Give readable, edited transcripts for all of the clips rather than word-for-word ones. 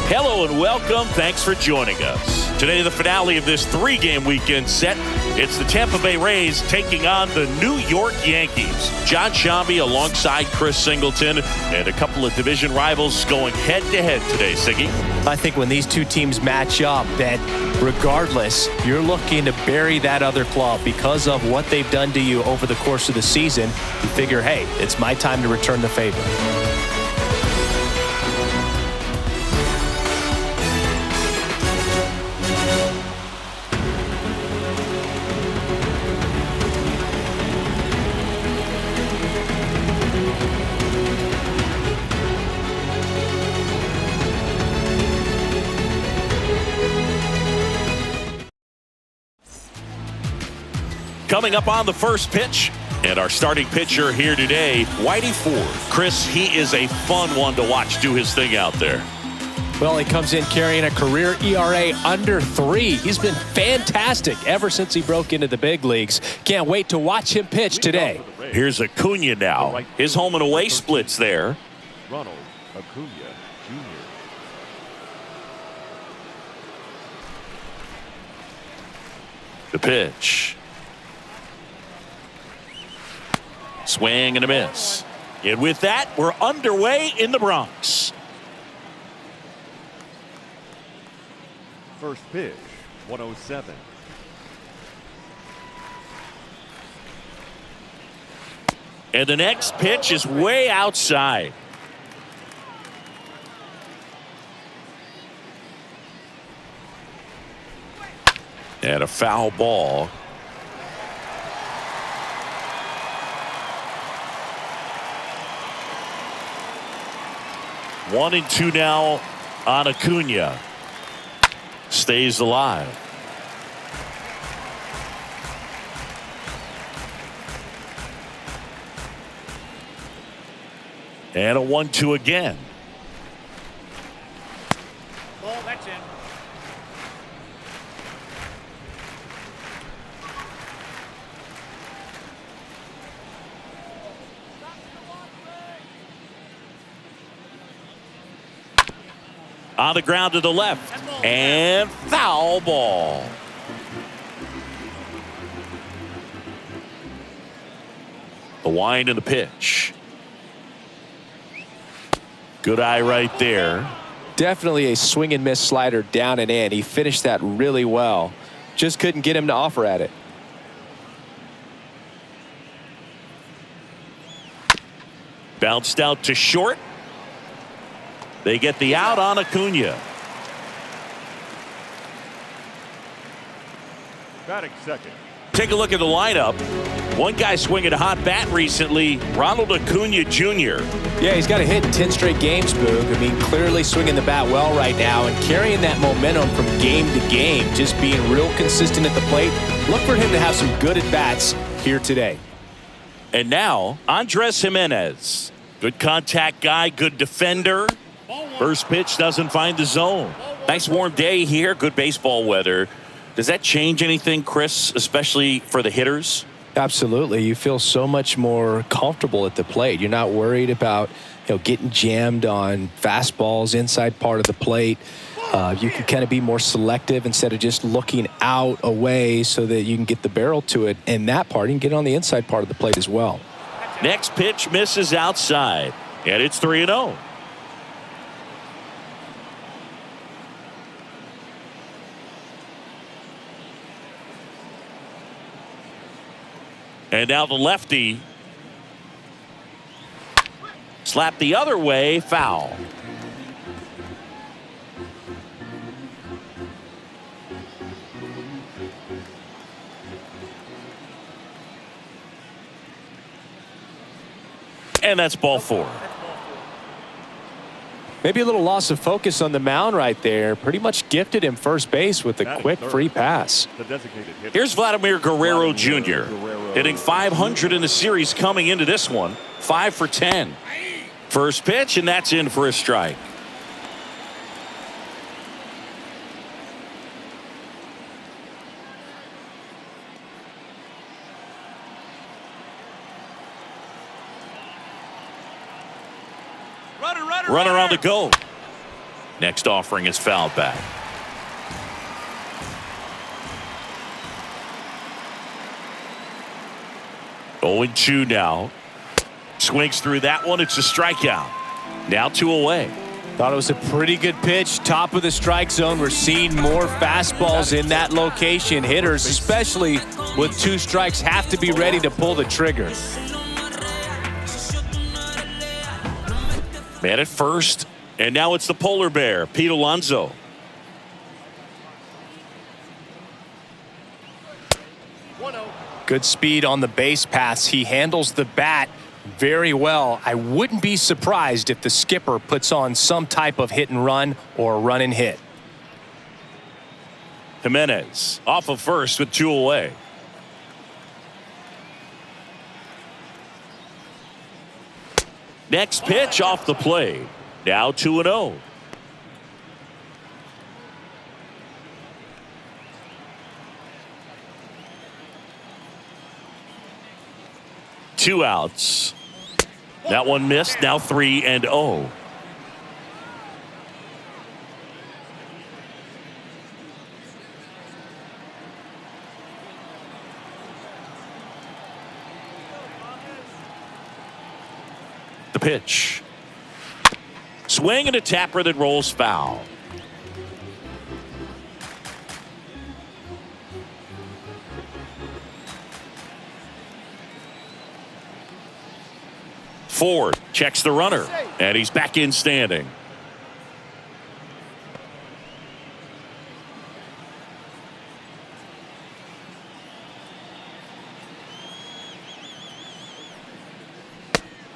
Hello and welcome. Thanks for joining us. Today, the finale of this three-game weekend set. It's the Tampa Bay Rays taking on the New York Yankees. John Shambi alongside Chris Singleton and a couple of division rivals going head-to-head today, Siggy. I think when these two teams match up, that regardless, you're looking to bury that other club because of what they've done to you over the course of the season. You figure, hey, it's my time to return the favor. Coming up on the first pitch, and our starting pitcher here today, Whitey Ford. Chris, he is a fun one to watch do his thing out there. Well, he comes in carrying a career ERA under 3. He's been fantastic ever since he broke into the big leagues. Can't wait to watch him pitch today. Here's Acuna now. His home and away splits there. Ronald Acuna Jr. The pitch. Swing and a miss. And with that, we're underway in the Bronx. First pitch, 107. And the next pitch is way outside. And a foul ball. One and two now on Acuna. Stays alive. And a 1-2 again. Ball, that's in. On the ground to the left. And foul ball. The wind and the pitch. Good eye right there. Definitely a swing and miss slider down and in. He finished that really well. Just couldn't get him to offer at it. Bounced out to short. They get the out on Acuna. Batting second. Take a look at the lineup. One guy swinging a hot bat recently, Ronald Acuna Jr. Yeah, he's got a hit in 10 straight games, Boog. I mean, clearly swinging the bat well right now and carrying that momentum from game to game, just being real consistent at the plate. Look for him to have some good at-bats here today. And now, Andres Jimenez. Good contact guy, good defender. First pitch doesn't find the zone. Nice warm day here, good baseball weather. Does that change anything, Chris, especially for the hitters? Absolutely. You feel so much more comfortable at the plate. You're not worried about, getting jammed on fastballs inside part of the plate. You can kind of be more selective instead of just looking out away so that you can get the barrel to it. And that part, you can get on the inside part of the plate as well. Next pitch misses outside, and it's 3-0. And now the lefty. Slap the other way, foul. And that's ball 4. Maybe a little loss of focus on the mound right there. Pretty much gifted him first base with a quick free pass. Here's Vladimir Guerrero Jr. hitting .500 in the series coming into this one. 5 for 10. First pitch, and that's in for a strike. Runner on the go. Next offering is fouled back. Going 2 now. Swings through that one. It's a strikeout. Now 2 away. Thought it was a pretty good pitch. Top of the strike zone. We're seeing more fastballs in that location. Hitters, especially with 2 strikes, have to be ready to pull the trigger. Man at first. And now it's the polar bear, Pete Alonso. Good speed on the base paths. He handles the bat very well. I wouldn't be surprised if the skipper puts on some type of hit and run or run and hit. Jimenez off of first with 2 away. Next pitch off the plate. Now 2-0. Two outs. That one missed. Now 3-0. The pitch. Swing and a tapper that rolls foul. Ford checks the runner, and he's back in standing.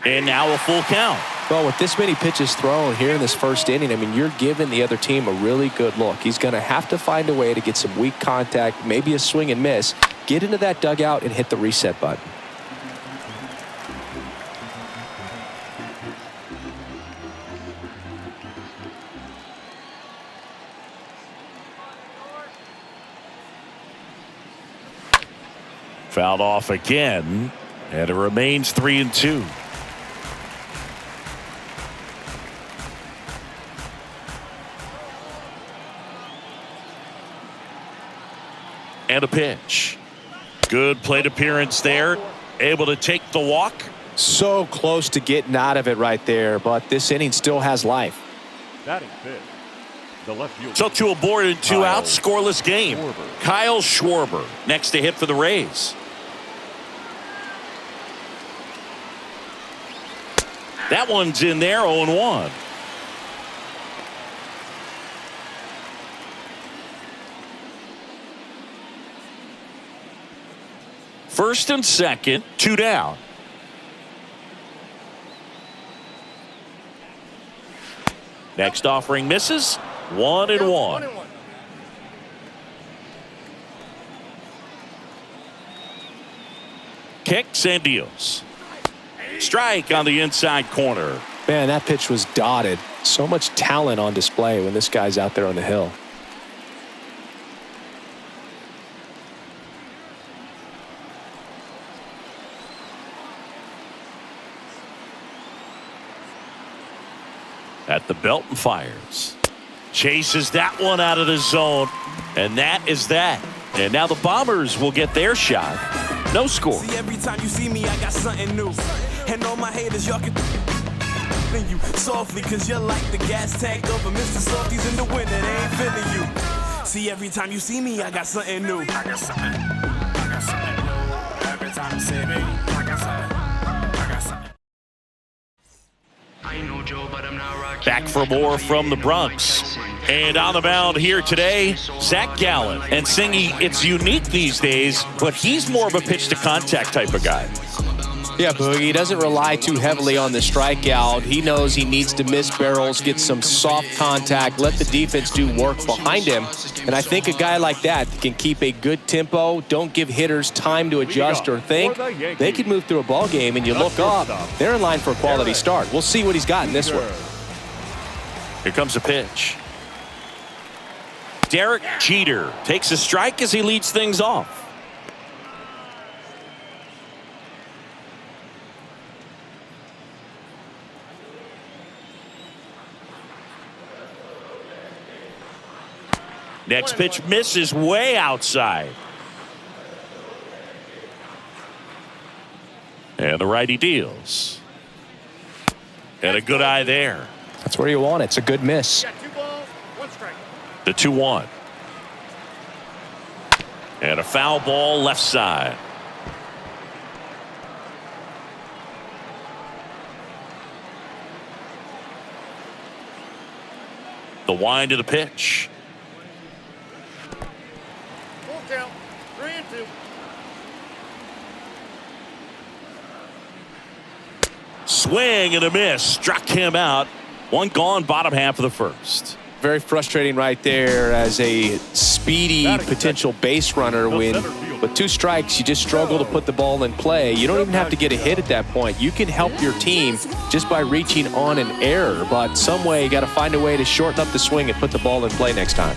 And now a full count. Well, with this many pitches thrown here in this first inning, I mean, you're giving the other team a really good look. He's going to have to find a way to get some weak contact, maybe a swing and miss, get into that dugout and hit the reset button. Fouled off again, and it remains 3-2. And a pitch. Good plate appearance there. Able to take the walk. So close to getting out of it right there, but this inning still has life. Batting fifth, the left fielder. So 2 aboard and 2 out, scoreless game. Schwarber. Kyle Schwarber next to hit for the Rays. That one's in there, 0-1. First and second, 2 down. Next offering misses, 1-1. Kicks and deals. Strike on the inside corner. Man, that pitch was dotted. So much talent on display when this guy's out there on the hill. At the belt and fires. Chases that one out of the zone. And that is that. And now the Bombers will get their shot. No score. See, every time you see me, I got something new. And all my haters, y'all can you softly, cause you're like the gas tank of a Mr. Softies in the winter. They ain't feeling you. See, every time you see me, I got something new. I got something new. I got something new. Every time you see me, I got something. I got something. Back for more from the Bronx. And on the mound here today, Zach Gallen. And Singy, it's unique these days, but he's more of a pitch-to-contact type of guy. Yeah, Boogie, he doesn't rely too heavily on the strikeout. He knows he needs to miss barrels, get some soft contact, let the defense do work behind him. And I think a guy like that can keep a good tempo, don't give hitters time to adjust or think. They could move through a ball game, and you look up, they're in line for a quality start. We'll see what he's got in this one. Here comes a pitch. Derek Jeter takes a strike as he leads things off. Next pitch misses way outside. And the righty deals. And a good eye there. That's where you want it. It's a good miss. Got 2 balls, 1 strike. The 2-1. And a foul ball left side. The wind of the pitch. Full count. 3-2. Swing and a miss. Struck him out. 1 gone, bottom half of the first. Very frustrating right there as a speedy potential base runner when with 2 strikes you just struggle to put the ball in play. You don't even have to get a hit at that point. You can help your team just by reaching on an error, but some way you got to find a way to shorten up the swing and put the ball in play next time.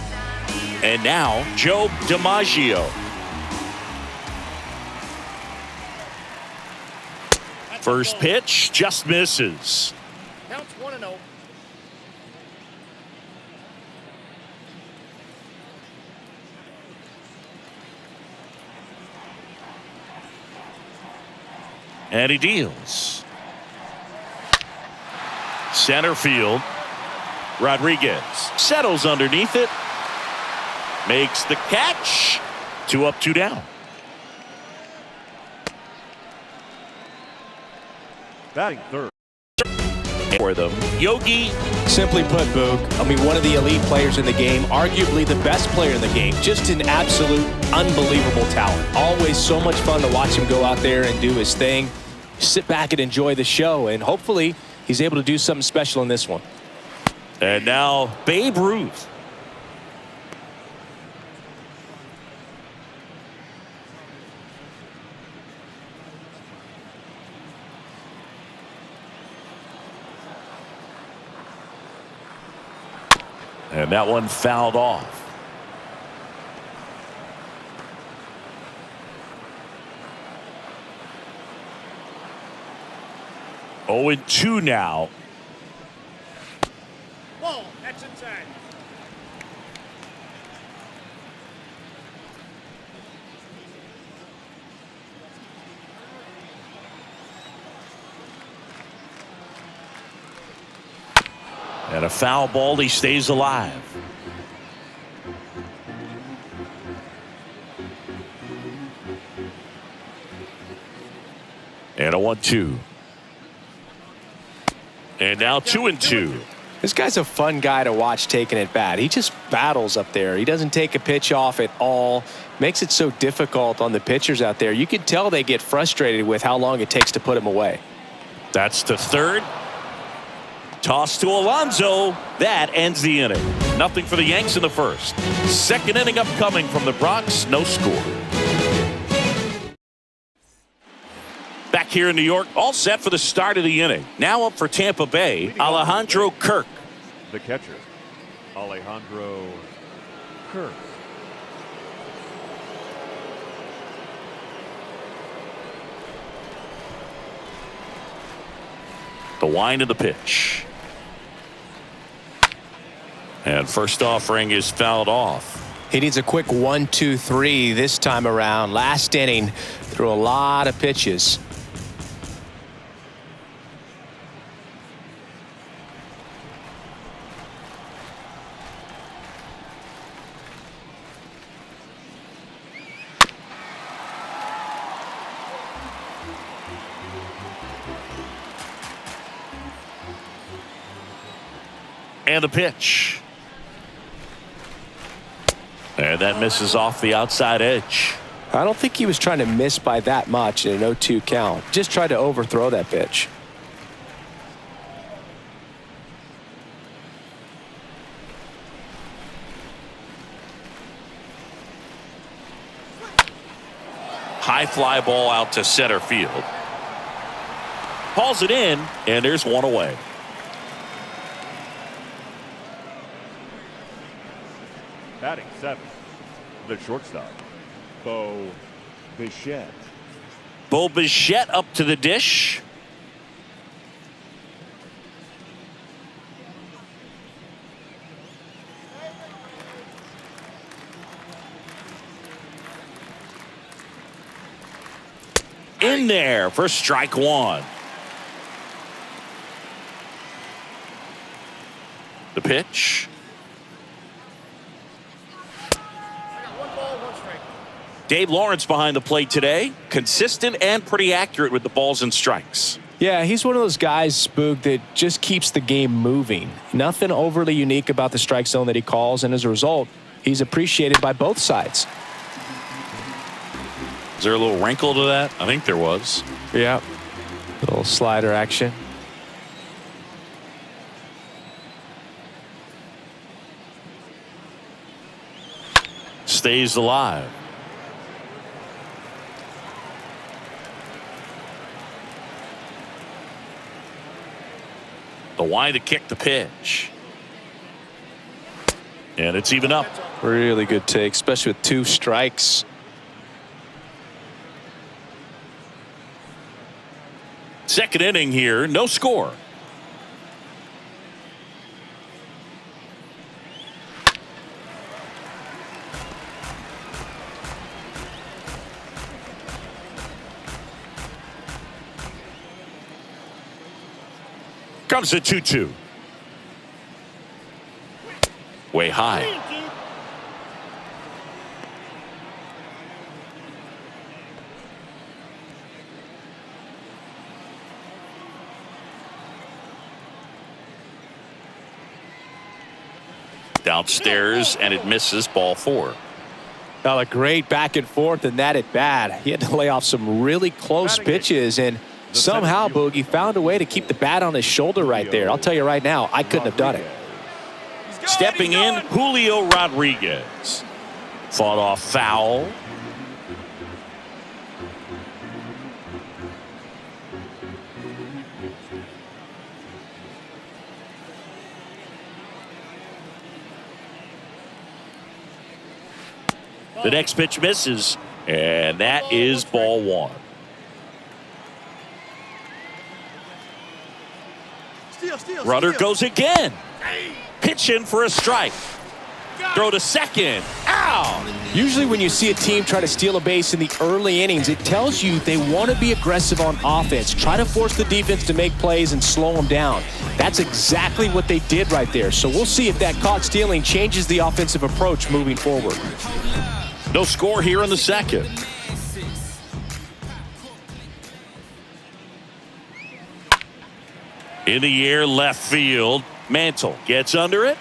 And now Joe DiMaggio. First pitch just misses. Counts 1-0. And he deals. Center field. Rodriguez settles underneath it. Makes the catch. 2 up, 2 down. Batting third. For them, Yogi. Simply put, Boog, I mean, one of the elite players in the game, arguably the best player in the game, just an absolute unbelievable talent. Always so much fun to watch him go out there and do his thing. Sit back and enjoy the show, and hopefully he's able to do something special in this one. And now Babe Ruth. And that one fouled off. Oh, and 2 now. Ball. That's inside. And a foul ball. He stays alive. And a 1-2. And now 2-2. This guy's a fun guy to watch taking at bat. He just battles up there. He doesn't take a pitch off at all. Makes it so difficult on the pitchers out there. You can tell they get frustrated with how long it takes to put him away. That's to third. Toss to Alonso. That ends the inning. Nothing for the Yanks in the first. Second inning upcoming from the Bronx. No score. Back here in New York, all set for the start of the inning. Now up for Tampa Bay, Alejandro Kirk. The catcher, Alejandro Kirk. The wind of the pitch. And first offering is fouled off. He needs a quick 1-2-3 this time around. Last inning, threw a lot of pitches. And the pitch. And that misses off the outside edge. I don't think he was trying to miss by that much in an 0-2 count. Just tried to overthrow that pitch. High fly ball out to center field. Hauls it in, and there's one away. Batting 7th, the shortstop, Bo Bichette. Bo Bichette up to the dish. in there for strike one. The pitch. Dave Lawrence behind the plate today. Consistent and pretty accurate with the balls and strikes. Yeah, he's one of those guys, Spook, that just keeps the game moving. Nothing overly unique about the strike zone that he calls, and as a result, he's appreciated by both sides. Is there a little wrinkle to that? I think there was. Yeah. Little slider action. Stays alive. The wide to kick the pitch. And it's even up. Really good take, especially with 2 strikes. Second inning here, no score. Comes the 2-2. Way high. Downstairs, and it misses, ball 4. Now a great back and forth, and that at bat. He had to lay off some really close pitches, and somehow Boogie found a way to keep the bat on his shoulder right there. I'll tell you right now, I couldn't have done it. Stepping in, Julio Rodriguez. Fought off foul. The next pitch misses, and that is ball 1. Runner goes again. Pitch in for a strike. Throw to second. Out. Usually when you see a team try to steal a base in the early innings, it tells you they want to be aggressive on offense. Try to force the defense to make plays and slow them down. That's exactly what they did right there. So we'll see if that caught stealing changes the offensive approach moving forward. No score here in the second. In the air, left field. Mantle gets under it.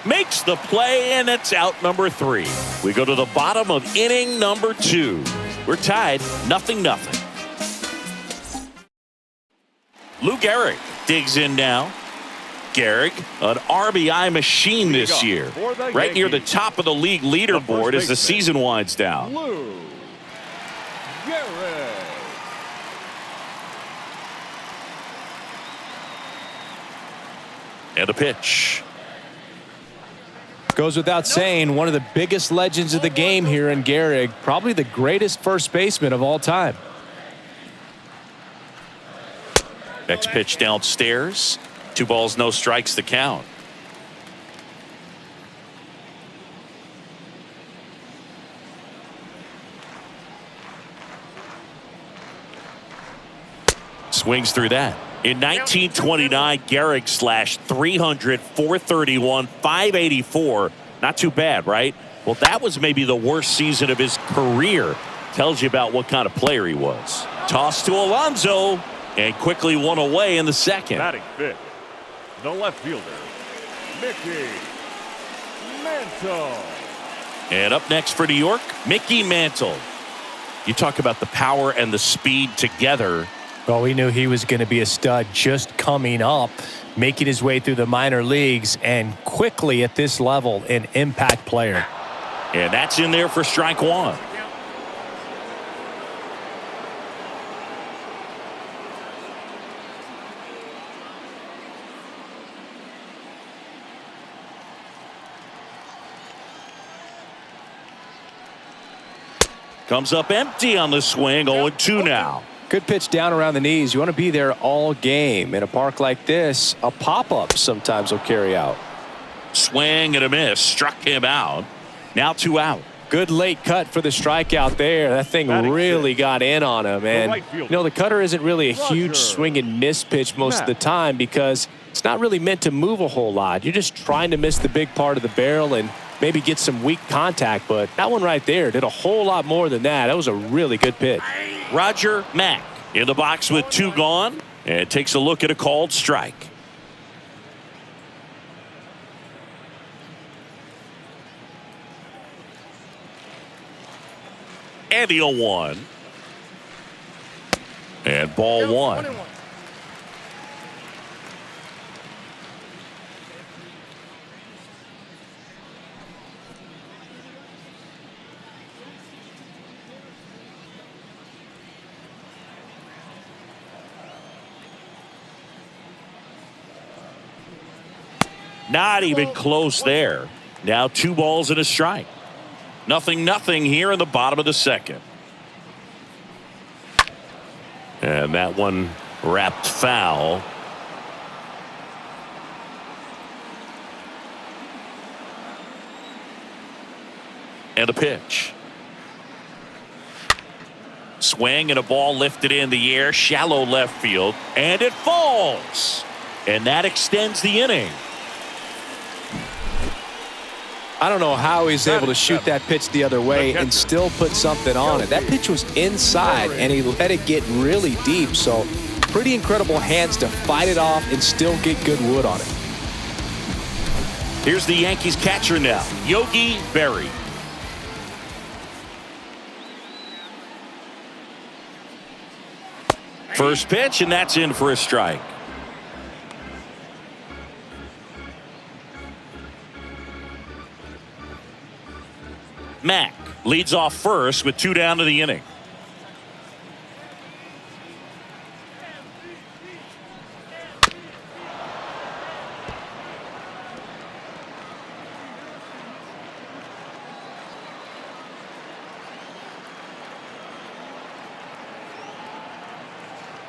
Makes the play, and it's out number 3. We go to the bottom of inning number 2. We're tied 0-0. Lou Gehrig digs in now. Gehrig, an RBI machine this year. Right near the top of the league leaderboard as the season winds down. Lou Gehrig. And a pitch. Goes without saying, one of the biggest legends of the game here in Gehrig, probably the greatest first baseman of all time. Next pitch downstairs. 2 balls, no strikes, the count. Swings through that. In 1929, Gehrig slashed 300, 431, 584. Not too bad, right? Well, that was maybe the worst season of his career. Tells you about what kind of player he was. Toss to Alonso, and quickly one away in the second. Batting 5th, the left fielder, Mickey Mantle. And up next for New York, Mickey Mantle. You talk about the power and the speed together. Well, we knew he was going to be a stud just coming up, making his way through the minor leagues, and quickly at this level, an impact player. And that's in there for strike 1. Comes up empty on the swing, 0-2 now. Good pitch down around the knees. You want to be there all game. In a park like this, a pop-up sometimes will carry out. Swing and a miss. Struck him out. Now 2 out. Good late cut for the strikeout there. That thing really got in on him. And, you know, the cutter isn't really a huge swing and miss pitch most of the time because it's not really meant to move a whole lot. You're just trying to miss the big part of the barrel and maybe get some weak contact. But that one right there did a whole lot more than that. That was a really good pitch. Roger Mack in the box with 2 gone and takes a look at a called strike. And the 0-1. And ball 1. Not even close there. Now 2 balls and a strike. 0-0 here in the bottom of the second. And that one wrapped foul. And a pitch. Swing and a ball lifted in the air, shallow left field, and it falls. And that extends the inning. I don't know how he's able to shoot that pitch the other way and still put something on it. That pitch was inside, and he let it get really deep. So pretty incredible hands to fight it off and still get good wood on it. Here's the Yankees catcher now, Yogi Berra. First pitch, and that's in for a strike. Mack leads off first with 2 down to the inning.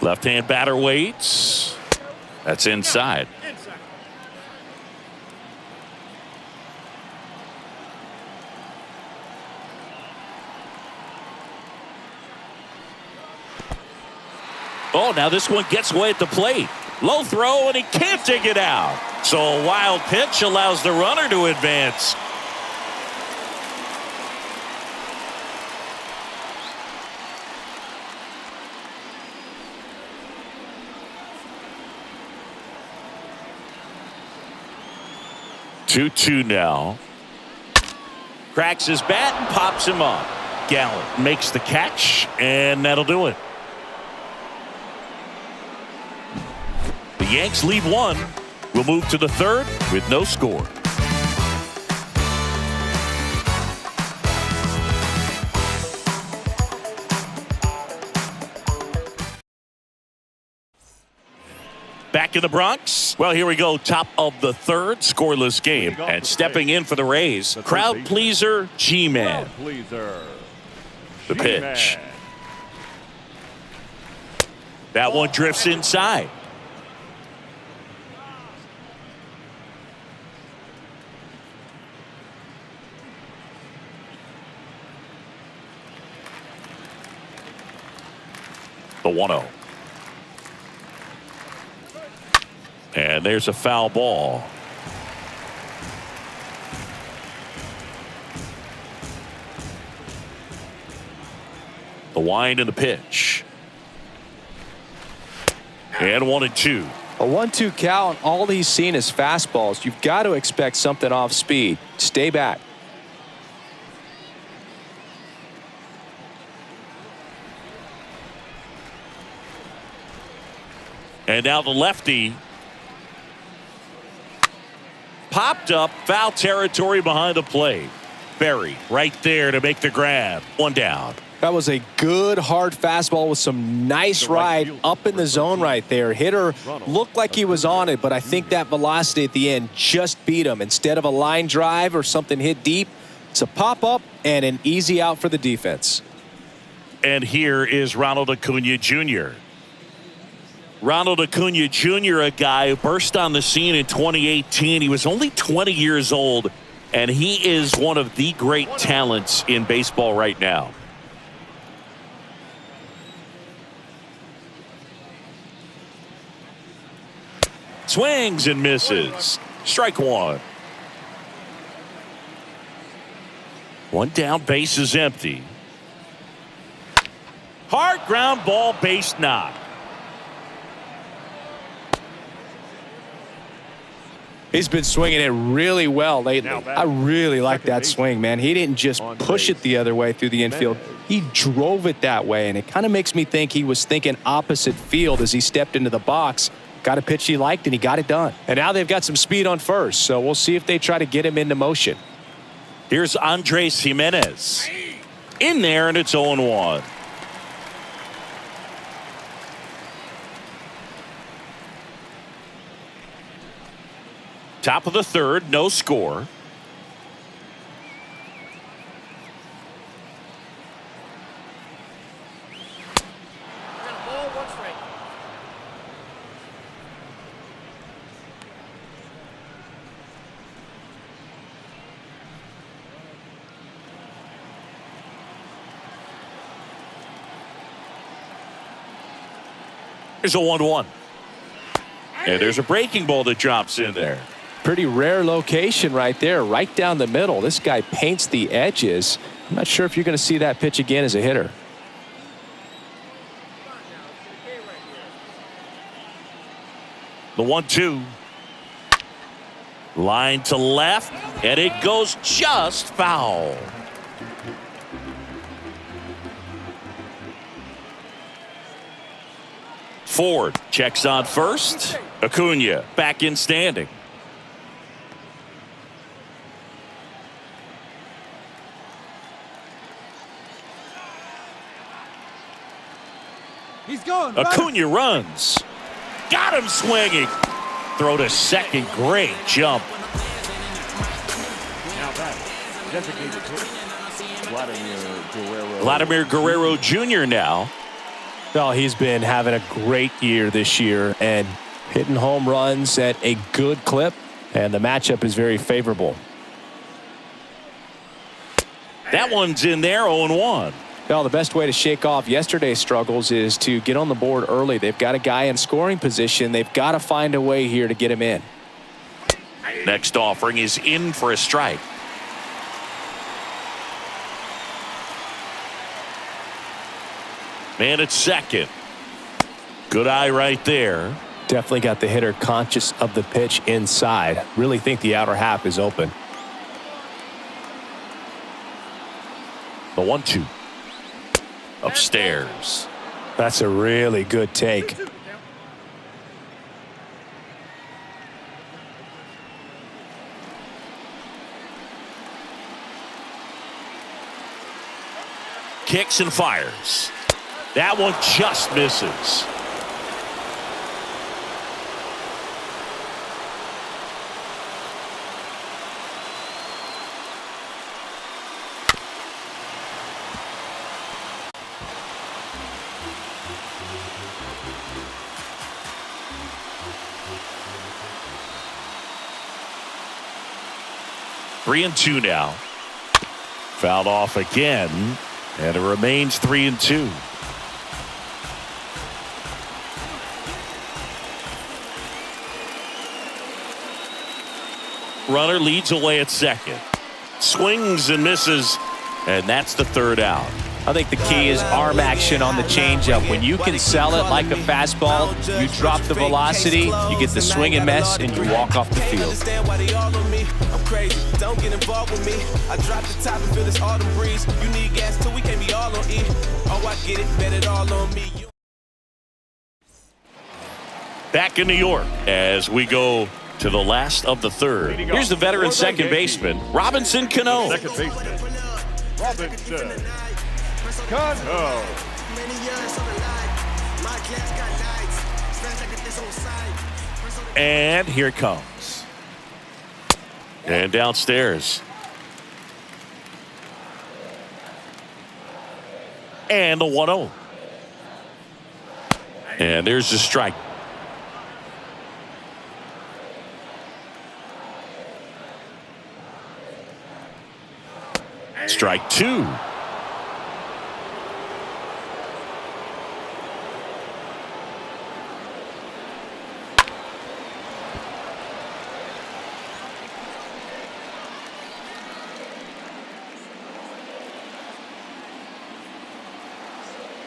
Left-hand batter waits. That's inside. Oh, now this one gets away at the plate. Low throw, and he can't dig it out. So a wild pitch allows the runner to advance. Two now. Cracks his bat and pops him up. Gallen makes the catch, and that'll do it. The Yanks lead 1. We'll move to the 3rd with no score. Back in the Bronx. Well, here we go. Top of the 3rd, scoreless game. And stepping in for the Rays, crowd pleaser G-Man. The pitch. That one drifts inside. The 1-0. And there's a foul ball. The wind and the pitch. And 1-2. A 1-2 count, all he's seen is fastballs. You've got to expect something off speed. Stay back. And now the lefty. Popped up, foul territory behind the plate. Berra right there to make the grab. 1 down. That was a good hard fastball with some nice ride up in the zone right there. Hitter looked like he was on it, but I think that velocity at the end just beat him. Instead of a line drive or something hit deep, it's a pop up and an easy out for the defense. And here is Ronald Acuna Jr. Ronald Acuna Jr., a guy who burst on the scene in 2018. He was only 20 years old And he is one of the great talents in baseball right now. Swings and misses. Strike one. One down, base is empty. Hard ground ball, base knock. He's been swinging it really well lately. I really like that swing, man. He didn't just push it the other way through the infield. He drove it that way, and it kind of makes me think he was thinking opposite field as he stepped into the box. Got a pitch he liked, and he got it done. And now they've got some speed on first, so we'll see if they try to get him into motion. Here's Andres Jimenez. In there, and it's 0-1. Top of the third, no score. There's a 1-1. And there's a breaking ball that drops in there. Pretty rare location right there, right down the middle. This guy paints the edges. I'm not sure if you're going to see that pitch again as a hitter. The 1-2. Line to left, and it goes just foul. Ford checks on first. Acuna back in standing. He's going. Acuna runs. Got him swinging. Throw to second. Great jump. Now back. Designated hitter. Vladimir Guerrero Jr. now. Well, he's been having a great year this year and hitting home runs at a good clip, and the matchup is very favorable. That one's in there, 0-1. Well, the best way to shake off yesterday's struggles is to get on the board early. They've got a guy in scoring position. They've got to find a way here to get him in. Next offering is in for a strike. Man at second. Good eye right there. Definitely got the hitter conscious of the pitch inside. Really think the outer half is open. The 1-2. Upstairs. That's a really good take. Kicks and fires. That one just misses. Three and two now. Fouled off again, and it remains 3-2. Runner leads away at second. Swings and misses, and that's the third out. I think the key is arm action on the changeup. When you can sell it like a fastball, you drop the velocity, you get the swing and miss, and you walk off the field. I'm crazy. Don't get involved with me. I drop the top and feel this autumn breeze. You need gas too, we can't be all on E. Oh, I get it, bet it all on me. Back in New York as we go to the last of the third. Here's the veteran second baseman, Robinson Cano. Second baseman, Robinson Cano. And here it comes. And downstairs. And the 1-0. And there's the strike. Strike two.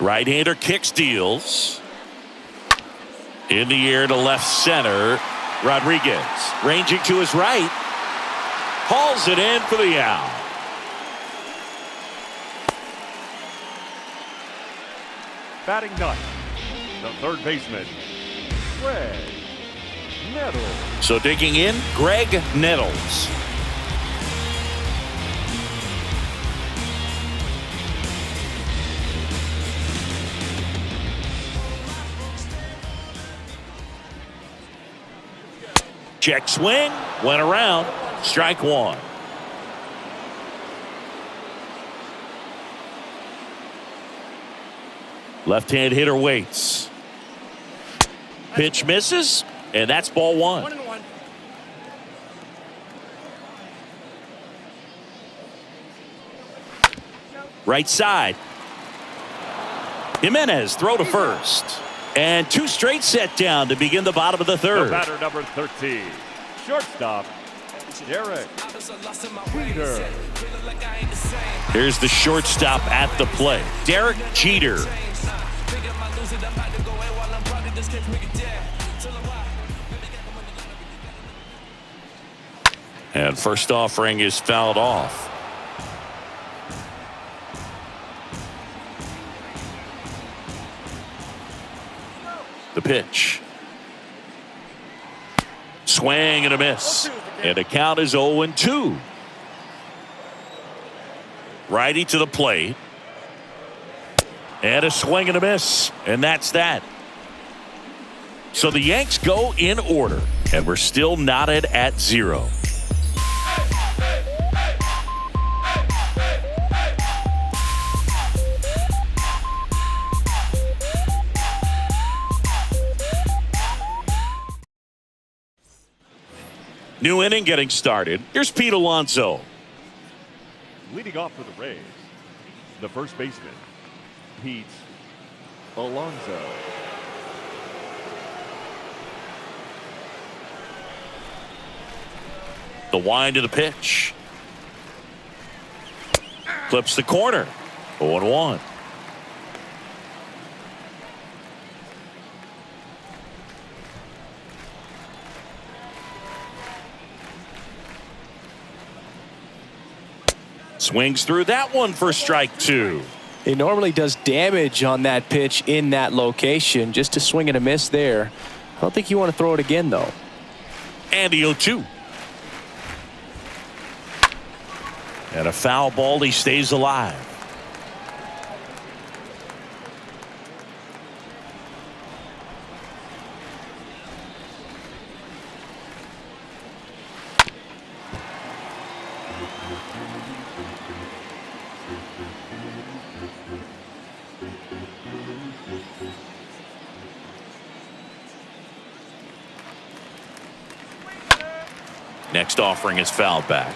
Right-hander kicks, deals. In the air to left center. Rodriguez ranging to his right. Hauls it in for the out. Batting ninth, the third baseman, Greg Nettles. So digging in, Greg Nettles. Check swing, went around, strike one. Left-hand hitter waits. Pitch misses, and that's ball one. 1-1. Right side. Jimenez throw to first. And two straight set down to begin the bottom of the The third. batter number 13, shortstop, Derek Jeter. Here's the shortstop at the plate, Derek Jeter. And first offering is fouled off. The pitch. Swing and a miss. And the count is 0-2. Righty to the plate. And a swing and a miss. And that's that. So the Yanks go in order. And we're still knotted at 0. New inning getting started. Here's Pete Alonso. Leading off for the Rays, the first baseman, Pete Alonso. The wind of the pitch. Clips the corner. 0-1. Swings through that one for strike two. He normally does damage on that pitch in that location. Just a swing and a miss there. I don't think you want to throw it again, though. And the 0-2. And a foul ball. He stays alive. Next offering is fouled back.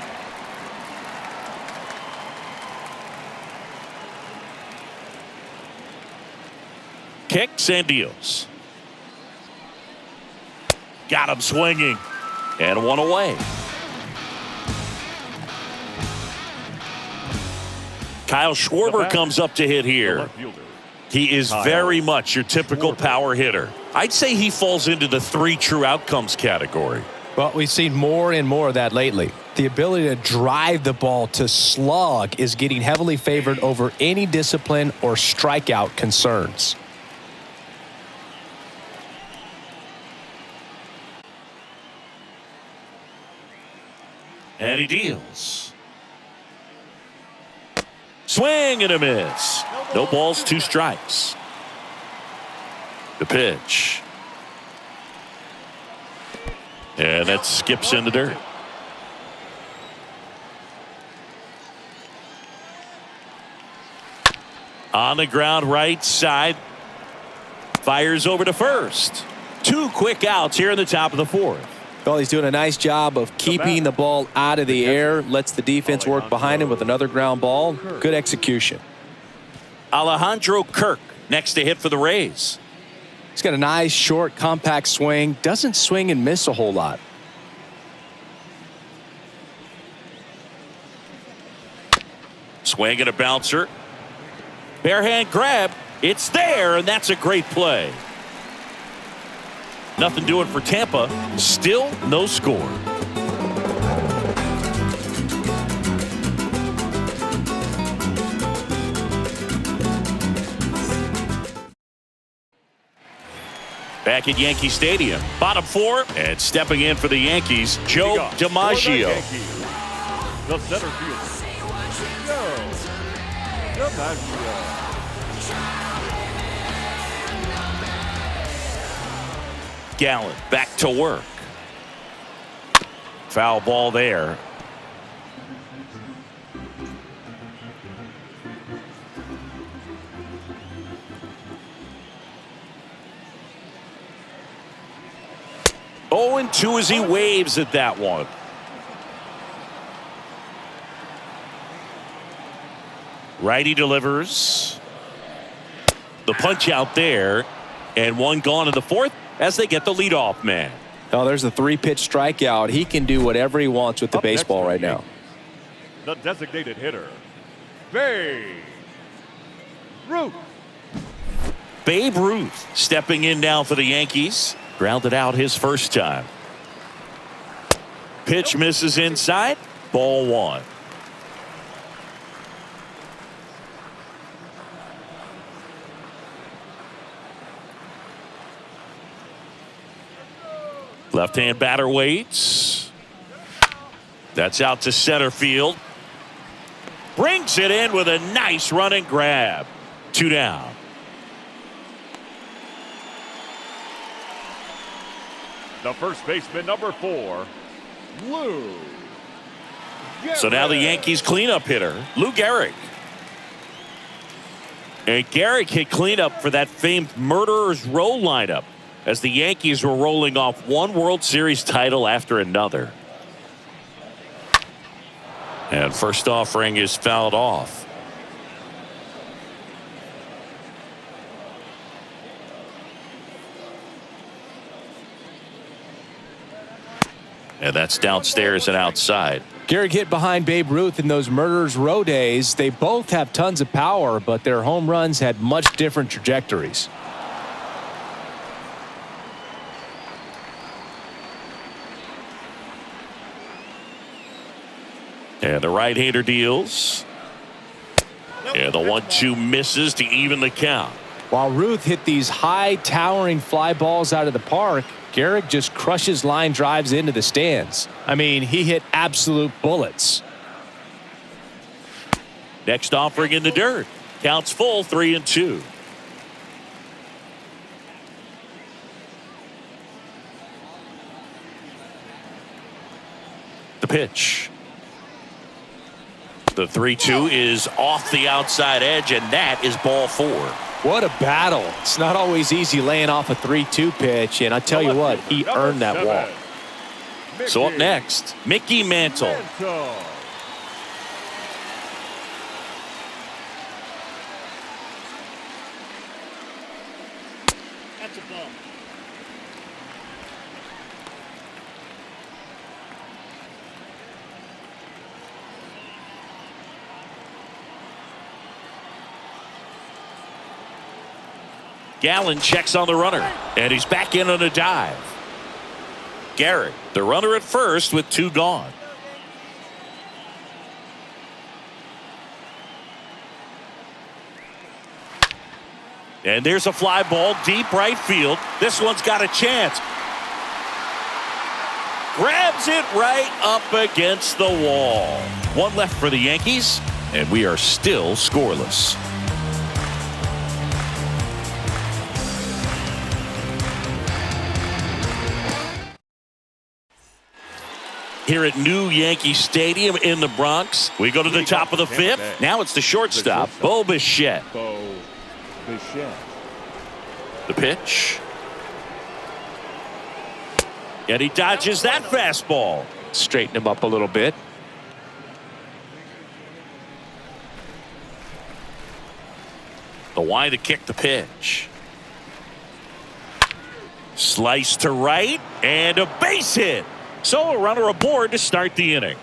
Kicks and deals. Got him swinging. And one away. Kyle Schwarber comes up to hit The here. left fielder, He is Kyle very much your typical Schwarber. power hitter. I'd say he falls into the 3 true outcomes category. Well, we've seen more and more of that lately. The ability to drive the ball to slug is getting heavily favored over any discipline or strikeout concerns. And he deals. Swing and a miss. No balls, 2 strikes. The pitch. And that skips in the dirt. On the ground, right side. Fires over to first. 2 quick outs here in the top of the 4th. Well, he's doing a nice job of keeping the ball out of the air, lets the defense work behind him with another ground ball. Good execution. Alejandro Kirk next to hit for the Rays. He's got a nice, short, compact swing. Doesn't swing and miss a whole lot. Swing and a bouncer. Barehand grab. It's there, and that's a great play. Nothing doing for Tampa. Still no score. Back at Yankee Stadium. Bottom four, and stepping in for the Yankees, Joe DiMaggio. The center fielder, Joe DiMaggio. Gallen back to work. Foul ball there. Oh, and 2 as he waves at that one. Righty delivers. The punch out there, and 1 gone in the 4th. As they get the leadoff man. Oh, there's a 3-pitch strikeout. He can do whatever he wants with the baseball right now. The designated hitter, Babe Ruth. Babe Ruth stepping in now for the Yankees. Grounded out his first time. Pitch misses inside. Ball 1. Left-hand batter waits. That's out to center field. Brings it in with a nice running grab. 2 down. The first baseman, number 4, Lou Gehrig. So now the Yankees cleanup hitter, Lou Gehrig. And Gehrig hit cleanup for that famed Murderers Row lineup as the Yankees were rolling off one World Series title after another. And first offering is fouled off. And that's downstairs and outside. Gehrig hit behind Babe Ruth in those Murderers Row days. They both have tons of power, but their home runs had much different trajectories. And the right-hander deals. And the 1-2 misses to even the count. While Ruth hit these high towering fly balls out of the park, Gehrig just crushes line drives into the stands. I mean, he hit absolute bullets. Next offering in the dirt. Counts full, 3-2. The pitch. The 3-2 is off the outside edge, and that is ball 4. What a battle. It's not always easy laying off a 3-2 pitch, and I tell you what, he earned that walk. So up next, Mickey Mantle. That's a ball. Gallen checks on the runner, and he's back in on a dive. Gehrig, the runner at first with 2 gone. And there's a fly ball deep right field. This one's got a chance. Grabs it right up against the wall. 1 left for the Yankees, and we are still scoreless. Here at New Yankee Stadium in the Bronx, we go to the top of the 5th. Now it's the shortstop, Bo Bichette. The pitch. And he dodges that fastball. Straighten him up a little bit. The wide to kick the pitch. Slice to right and a base hit. So a runner aboard to start the inning.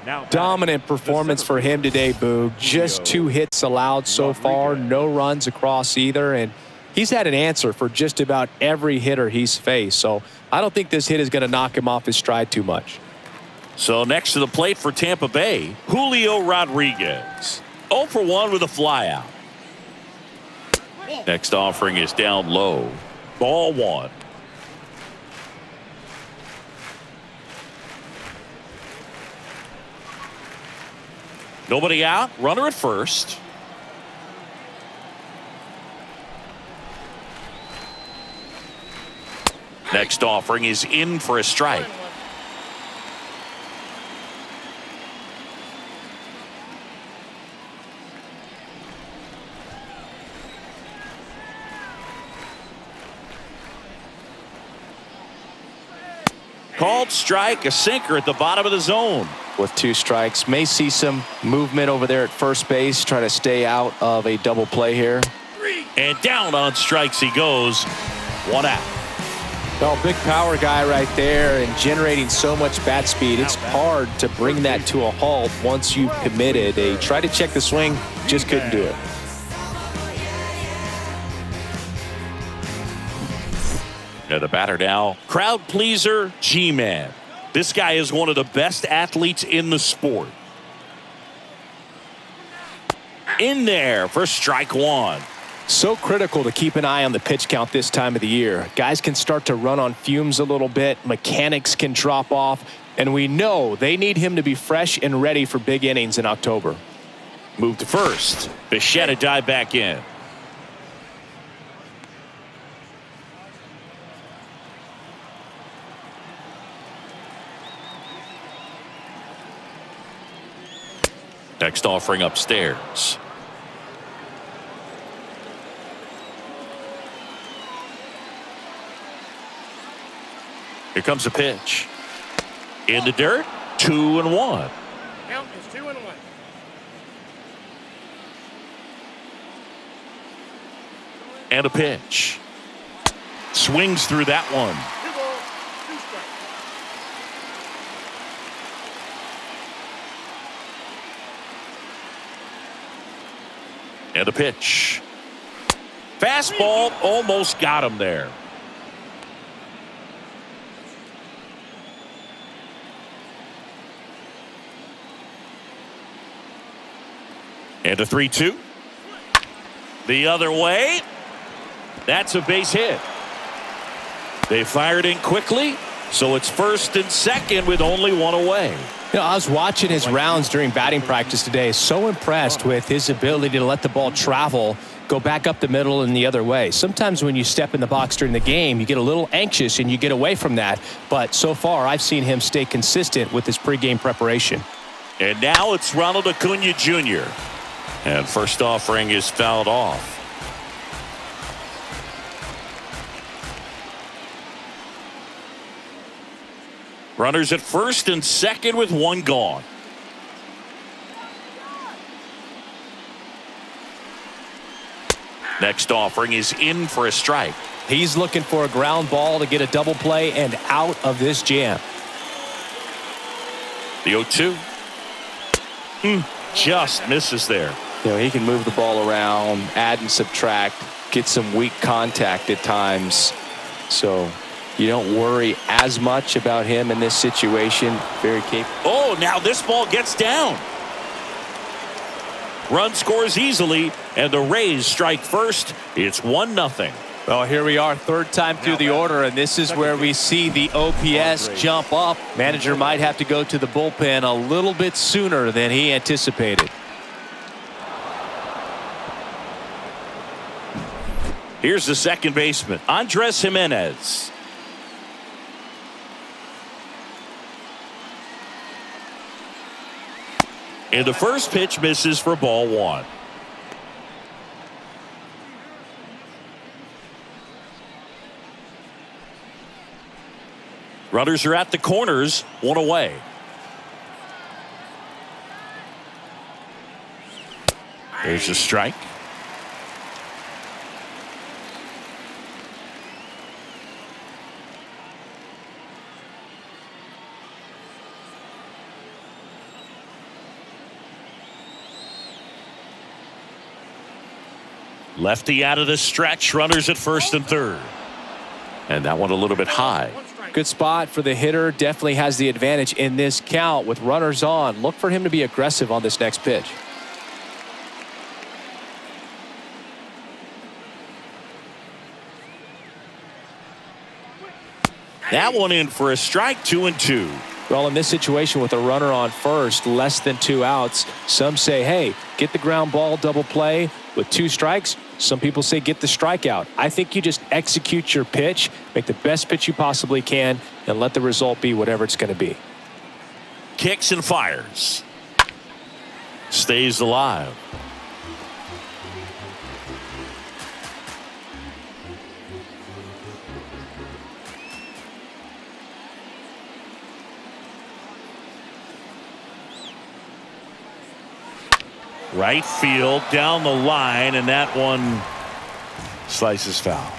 Now Dominant performance for him today, Boog. Just 2 hits allowed so far, no runs across either, and he's had an answer for just about every hitter he's faced. So I don't think this hit is going to knock him off his stride too much. So next to the plate for Tampa Bay, Julio Rodriguez. 0 for 1 with a flyout. Next offering is down low. Ball 1. Nobody out. Runner at first. Next offering is in for a strike. Called strike, a sinker at the bottom of the zone. With 2 strikes, may see some movement over there at first base, try to stay out of a double play here. And down on strikes he goes. 1 out. Well, big power guy right there and generating so much bat speed. It's hard to bring that to a halt once you've committed. They tried to check the swing, just couldn't do it. And the batter now, crowd pleaser, G-Man. This guy is one of the best athletes in the sport. In there for strike 1. So critical to keep an eye on the pitch count this time of the year. Guys can start to run on fumes a little bit. Mechanics can drop off. And we know they need him to be fresh and ready for big innings in October. Move to first. Bichette dive back in. Next offering upstairs. Here comes a pitch. In the dirt, 2-1. Count is 2-1. And a pitch. Swings through that one. 2 balls, 2 strikes. And a pitch. Fastball almost got him there. And a 3-2. The other way. That's a base hit. They fired in quickly, so it's first and second with only 1 away. You know, I was watching his rounds during batting practice today. So impressed with his ability to let the ball travel, go back up the middle and the other way. Sometimes when you step in the box during the game, you get a little anxious and you get away from that. But so far, I've seen him stay consistent with his pregame preparation. And now it's Ronald Acuna Jr. And first offering is fouled off. Runners at first and second with 1 gone. Next offering is in for a strike. He's looking for a ground ball to get a double play and out of this jam. The 0-2. Just misses there. You know, he can move the ball around, add and subtract, get some weak contact at times. So you don't worry as much about him in this situation. Very capable. Oh, now this ball gets down. Run scores easily, and the Rays strike first. It's 1-0. Well, here we are, 3rd time through the order, and this is where we see the OPS jump up. Manager might have to go to the bullpen a little bit sooner than he anticipated. Here's the second baseman, Andres Jimenez. And the first pitch misses for ball 1. Runners are at the corners, one away. There's a strike. Lefty out of the stretch. Runners at first and third. And that one a little bit high. Good spot for the hitter. Definitely has the advantage in this count with runners on. Look for him to be aggressive on this next pitch. That one in for a strike, 2-2. Well, in this situation with a runner on first, less than 2 outs, some say, hey, get the ground ball, double play with 2 strikes. Some people say get the strikeout. I think you just execute your pitch, make the best pitch you possibly can, and let the result be whatever it's going to be. Kicks and fires. Stays alive. Right field down the line, and that one slices foul.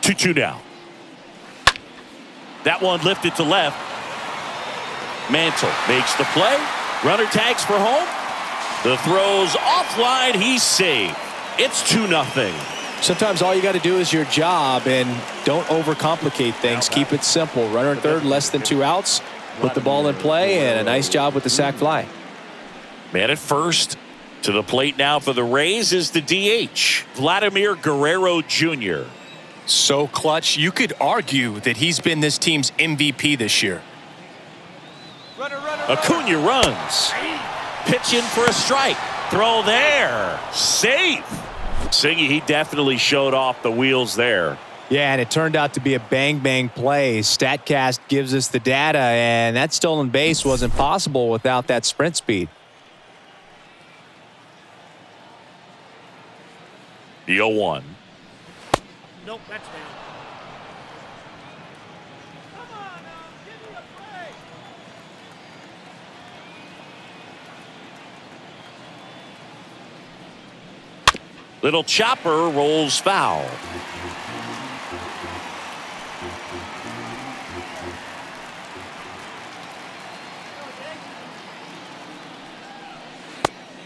Two down. That one lifted to left. Mantle makes the play. Runner tags for home. The throw's offline. He's safe. It's 2-0. Sometimes all you got to do is your job and don't overcomplicate things. Keep it simple. Runner at third, less than 2 outs. Put the ball in play, and a nice job with the sac fly. Man at first. To the plate now for the Rays is the DH, Vladimir Guerrero Jr. So clutch. You could argue that he's been this team's MVP this year. Acuna runs. Pitch in for a strike. Throw there. Safe. Siggy, he definitely showed off the wheels there. Yeah, and it turned out to be a bang-bang play. StatCast gives us the data, and that stolen base wasn't possible without that sprint speed. The 0-1. Nope, that's down. Little chopper rolls foul.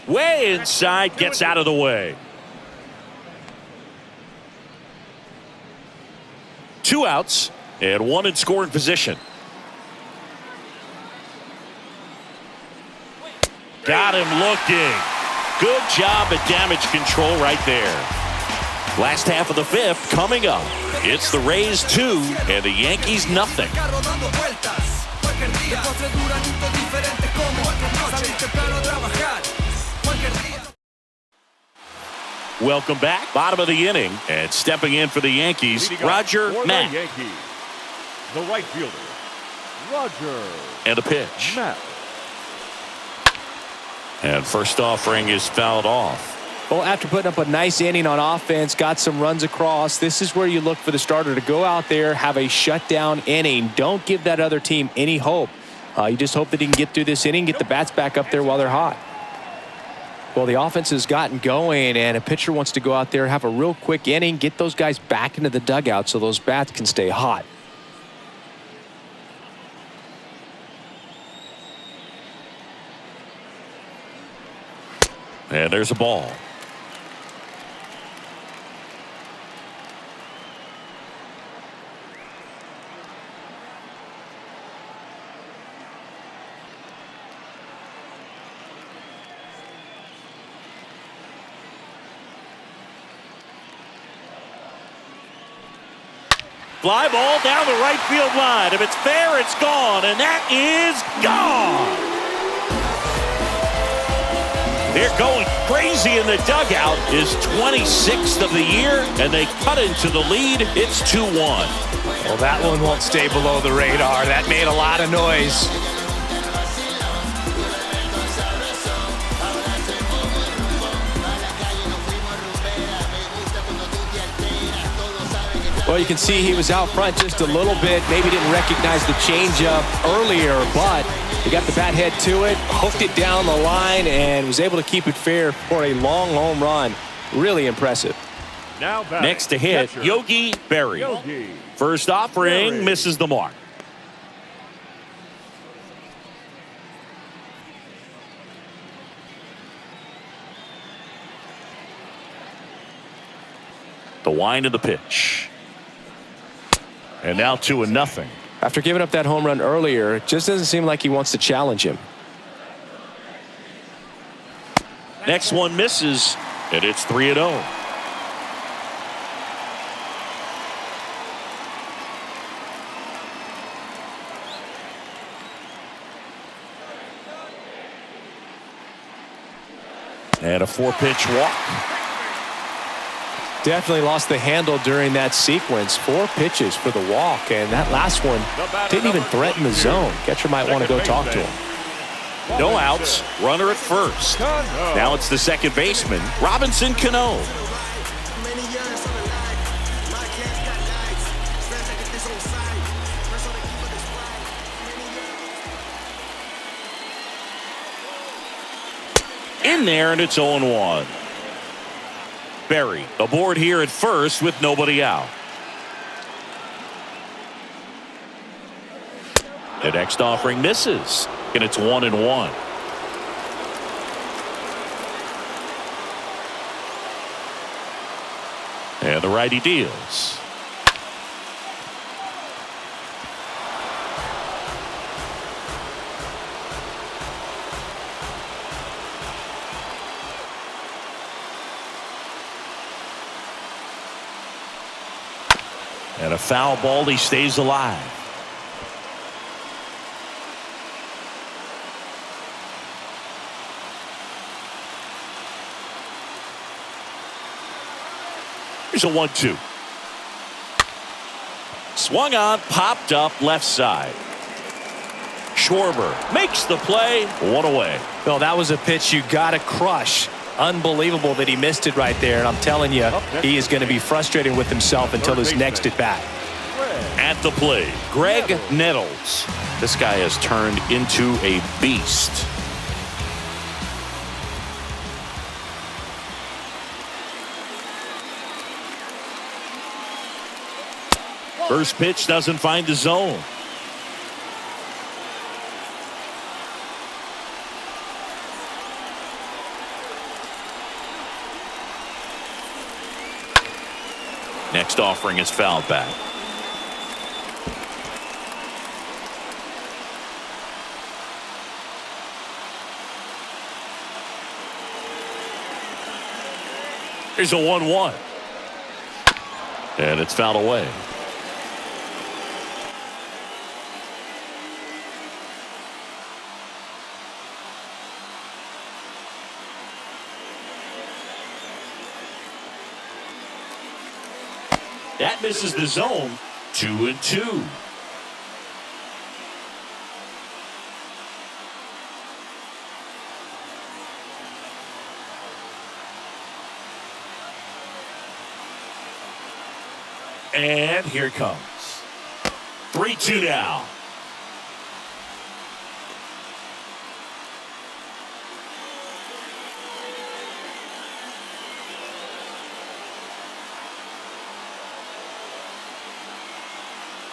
Way inside, gets out of the way. 2 outs and 1 in scoring position. Got him looking. Good job at damage control right there. Last half of the 5th coming up. It's the Rays 2 and the Yankees nothing. Welcome back. Bottom of the inning, and stepping in for the Yankees, Roger Matt. Yankees, the right fielder, Roger. And a pitch. Matt. And first offering is fouled off. Well, after putting up a nice inning on offense, got some runs across, this is where you look for the starter to go out there, have a shutdown inning. Don't give that other team any hope. You just hope that he can get through this inning, get the bats back up there while they're hot. Well, the offense has gotten going, and a pitcher wants to go out there, have a real quick inning, get those guys back into the dugout so those bats can stay hot. And there's a ball. Fly ball down the right field line. If it's fair, it's gone, and that is gone. They're going crazy in the dugout. His 26th of the year, and they cut into the lead. It's 2-1. Well, that one won't stay below the radar. That made a lot of noise. Well, you can see he was out front just a little bit. Maybe didn't recognize the changeup earlier, but he got the bat head to it, hooked it down the line, and was able to keep it fair for a long home run. Really impressive. Now batting, Next to hit, catcher, Yogi Berra. Yogi. First offering, Berra. misses the mark. The wind of the pitch. And now 2-0. After giving up that home run earlier, it just doesn't seem like he wants to challenge him. Next one misses, and it's 3-0. And a 4-pitch walk. Definitely lost the handle during that sequence. 4 pitches for the walk, and that last one didn't even threaten the zone. Catcher might want to go talk to him. No outs, runner at first. Now it's the second baseman, Robinson Cano. In there, and it's 0-1. Berra aboard here at first with nobody out. The next offering misses, and it's 1-1. And the righty deals. And a foul ball, he stays alive. Here's a 1-2. Swung on, popped up left side. Schwarber makes the play, 1 away. Well, that was a pitch you got to crush. Unbelievable that he missed it right there. And I'm telling you, he is going to be frustrated with himself until his next at bat. At the plate, Greg Nettles. This guy has turned into a beast. First pitch doesn't find the zone. Next offering is fouled back. Here's a 1-1. And it's fouled away. That misses the zone. 2-2. And here it comes. 3-2 now.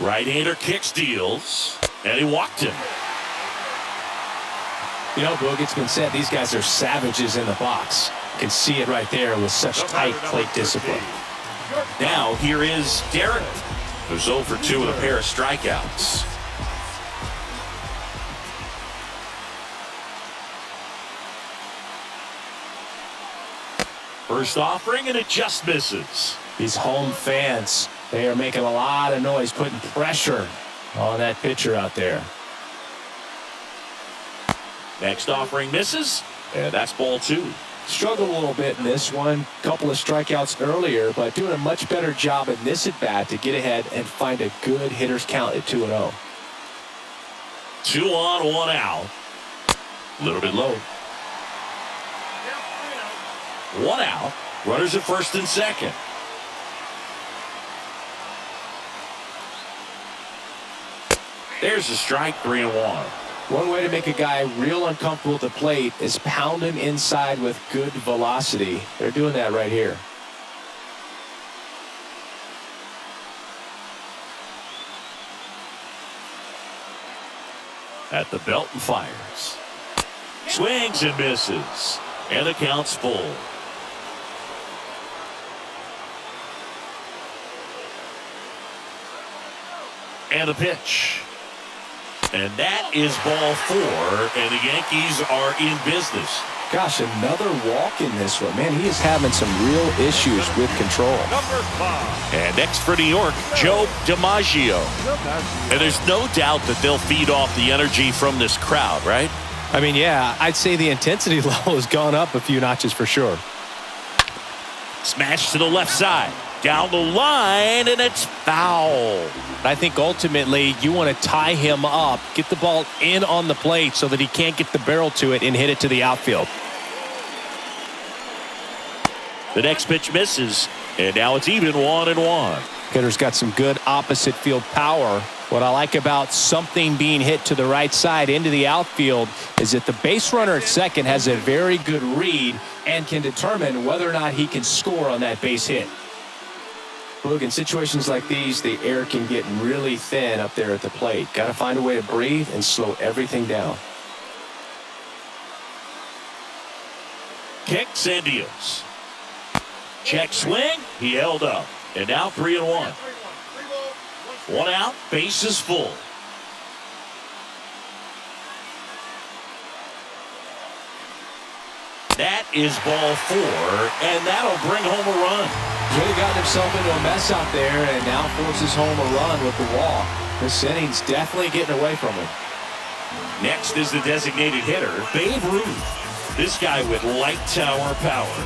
Right-hander kicks, deals, and he walked him. You know, Boog, it's been said these guys are savages in the box. You can see it right there with such tight plate discipline. Now here is Derek, who's 0 for 2 with a pair of strikeouts. First offering, and it just misses. These home fans, they are making a lot of noise, putting pressure on that pitcher out there. Next offering misses, and that's ball 2. Struggled a little bit in this one. Couple of strikeouts earlier, but doing a much better job in this at-bat to get ahead and find a good hitter's count at 2-0. 2 on, 1 out. A little bit low. 1 out. Runners at first and second. There's a strike, 3-1. One way to make a guy real uncomfortable at the plate is pound him inside with good velocity. They're doing that right here. At the belt and fires. Swings and misses. And the count's full. And a pitch. And that is ball 4, and the Yankees are in business. Gosh, another walk in this one. Man, he is having some real issues with control. Number 5. And next for New York, Joe DiMaggio. And there's no doubt that they'll feed off the energy from this crowd, right? I mean, yeah, I'd say the intensity level has gone up a few notches for sure. Smash to the left side. Down the line, and it's foul. I think ultimately you want to tie him up, get the ball in on the plate so that he can't get the barrel to it and hit it to the outfield. The next pitch misses, and now it's even 1-1. Hitter's got some good opposite field power. What I like about something being hit to the right side into the outfield is that the base runner at second has a very good read and can determine whether or not he can score on that base hit. Look, in situations like these, the air can get really thin up there at the plate. Got to find a way to breathe and slow everything down. Kicks and deals. Check swing. He held up. And now 3-1. 1 out. Bases full. That is ball 4, and that'll bring home a run. Really gotten himself into a mess out there and now forces home a run with the walk. This inning's definitely getting away from him. Next is the designated hitter, Babe Ruth. This guy with light tower power.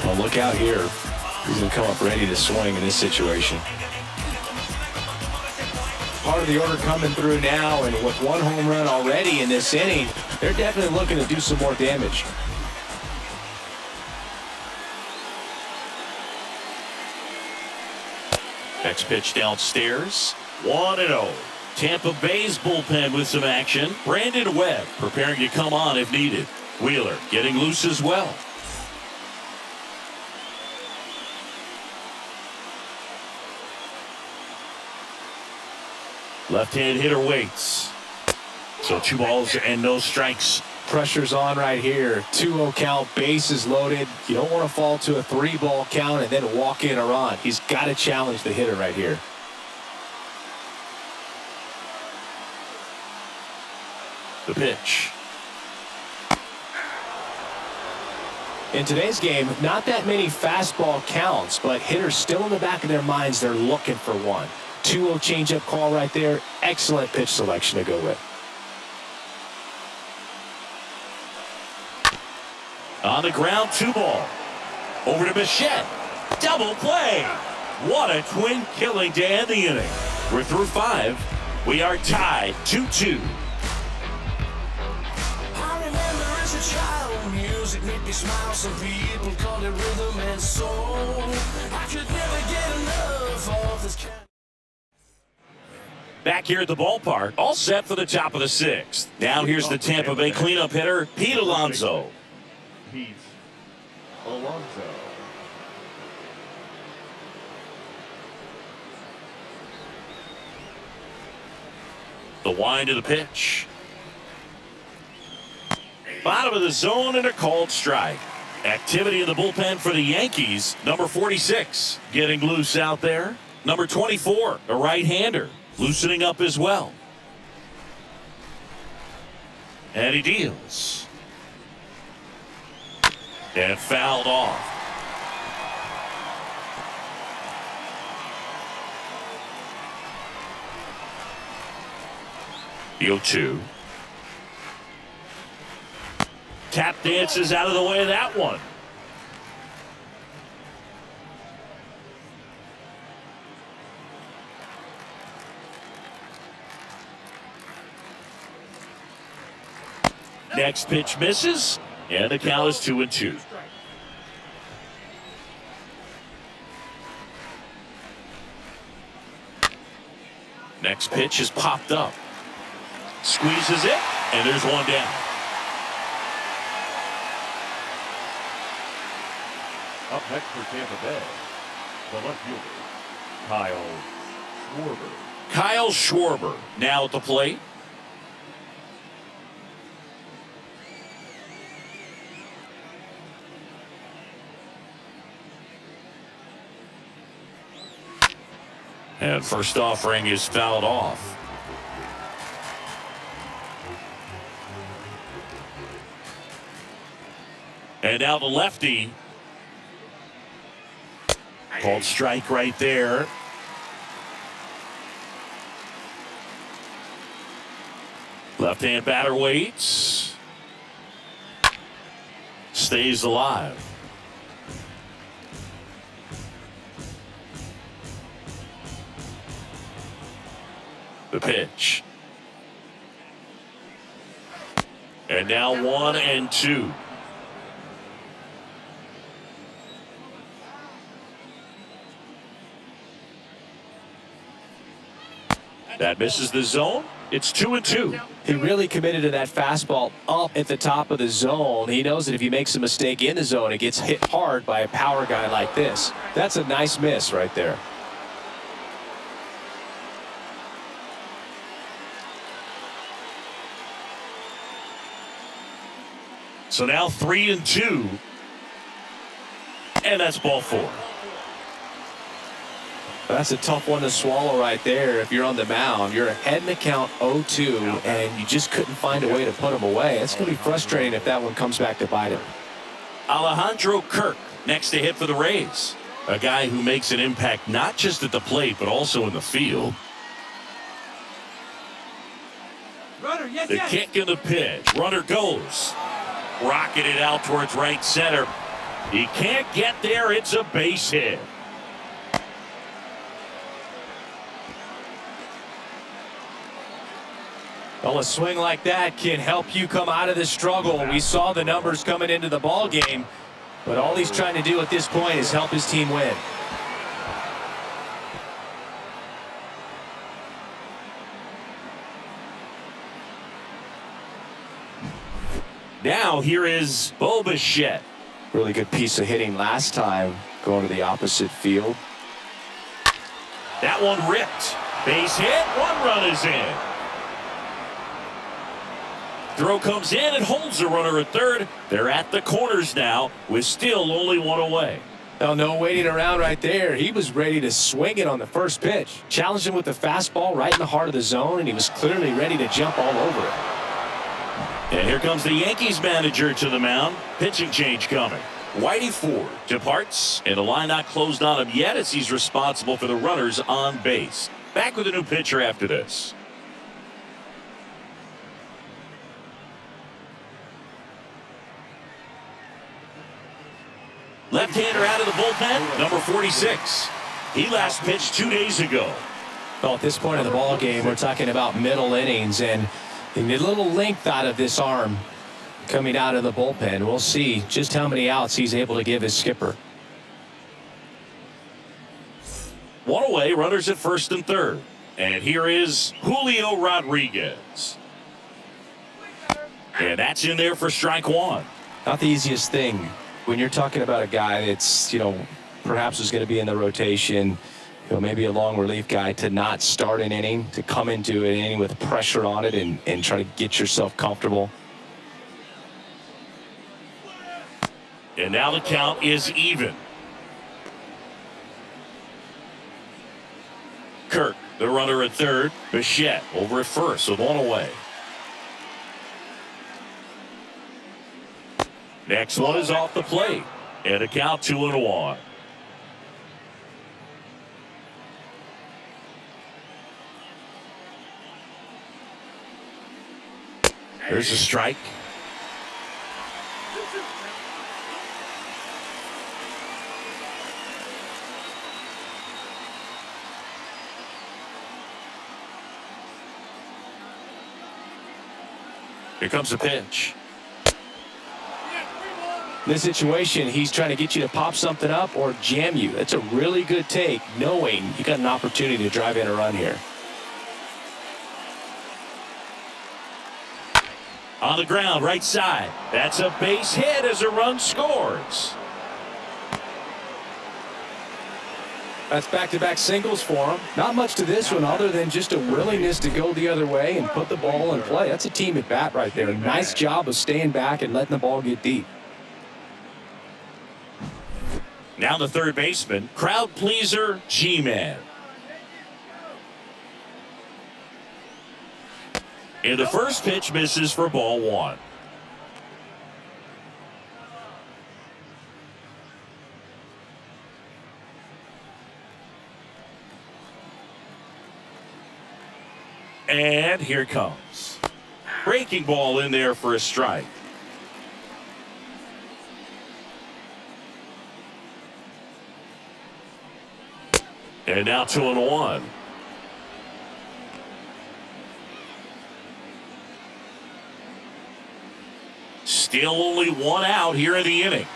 Well, look out here. He's going to come up ready to swing in this situation. Part of the order coming through now, and with 1 home run already in this inning, they're definitely looking to do some more damage. Next pitch downstairs. 1-0. Tampa Bay's bullpen with some action. Brandon Webb preparing to come on if needed. Wheeler getting loose as well. Left-hand hitter waits. So 2 balls and no strikes. Pressure's on right here. 2-0 count, bases loaded. You don't want to fall to a 3-ball count and then walk in a run. He's got to challenge the hitter right here. The pitch. In today's game, not that many fastball counts, but hitters still in the back of their minds, they're looking for one. 2-0 changeup call right there. Excellent pitch selection to go with. On the ground, 2 ball. Over to Bichette. Double play. What a twin killing to end the inning. We're through 5. We are tied 2-2. I remember as a child, music made me smile. Some people called it rhythm and soul. I could never get enough of this kind. Back here at the ballpark, all set for the top of the 6th. Now here's the Tampa Bay cleanup hitter, Pete Alonso. Pete Alonso. The wind of the pitch. Bottom of the zone and a called strike. Activity in the bullpen for the Yankees. Number 46 getting loose out there. Number 24, a right-hander, loosening up as well. And he deals. And fouled off. The 0-2. Tap dances out of the way of that one. Next pitch misses, and the count is 2-2. Next pitch is popped up. Squeezes it, and there's one down. Up next for Tampa Bay, the left fielder, Kyle Schwarber. Kyle Schwarber now at the plate. And first offering is fouled off. And now the lefty. Called strike right there. Left-hand batter waits. Stays alive. The pitch. And now 1-2. That misses the zone. It's 2-2. He really committed to that fastball up at the top of the zone. He knows that if he makes a mistake in the zone, it gets hit hard by a power guy like this. That's a nice miss right there. So now 3-2. And that's ball 4. That's a tough one to swallow right there. If you're on the mound, you're ahead in the count 0-2, and you just couldn't find a way to put him away. It's going to be frustrating if that one comes back to bite him. Alejandro Kirk next to hit for the Rays. A guy who makes an impact not just at the plate, but also in the field. The kick and the pitch. Runner goes. Rocketed it out towards right center. He can't get there. It's a base hit. Well, a swing like that can help you come out of this struggle. We saw the numbers coming into the ball game, but all he's trying to do at this point is help his team win. Now here is Bo Bichette. Really good piece of hitting last time, going to the opposite field. That one ripped. Base hit. 1 run is in. Throw comes in and holds the runner at third. They're at the corners now with still only 1 away. Oh, no waiting around right there. He was ready to swing it on the first pitch. Challenged him with the fastball right in the heart of the zone, and he was clearly ready to jump all over it. And here comes the Yankees manager to the mound. Pitching change coming. Whitey Ford departs, and the line not closed on him yet as he's responsible for the runners on base. Back with a new pitcher after this. Left-hander out of the bullpen, number 46. He last pitched 2 days ago. Well, at this point of the ball game, we're talking about middle innings, and a little length out of this arm coming out of the bullpen. We'll see just how many outs he's able to give his skipper. 1 away, runners at first and third. And here is Julio Rodriguez. And that's in there for strike 1. Not the easiest thing when you're talking about a guy that's, perhaps is going to be in the rotation, maybe a long relief guy, to not start an inning, to come into an inning with pressure on it and try to get yourself comfortable. And now the count is even. Kirk, the runner at third. Bichette over at first with 1 away. Next one is off the plate. And a count 2-1. There's a strike. Here comes the pitch. In this situation, he's trying to get you to pop something up or jam you. That's a really good take, knowing you got an opportunity to drive in a run here. On the ground, right side. That's a base hit as a run scores. That's back-to-back singles for him. Not much to this one other than just a willingness to go the other way and put the ball in play. That's a team at bat right there. Nice job of staying back and letting the ball get deep. Now the third baseman, crowd pleaser, G-Man. And the first pitch misses for ball one. And here it comes. Breaking ball in there for a strike. And now 2-1. Still only one out here in the inning.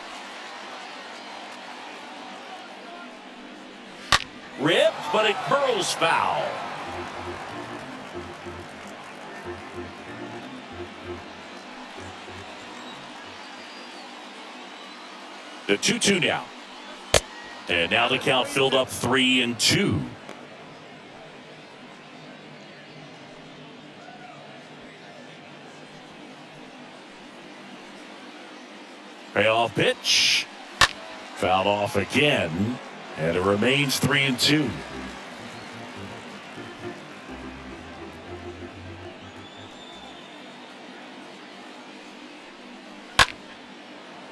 Rip, but it curls foul. The 2-2 now. And now the count filled up 3-2. Payoff pitch. Fouled off again. And it remains 3-2.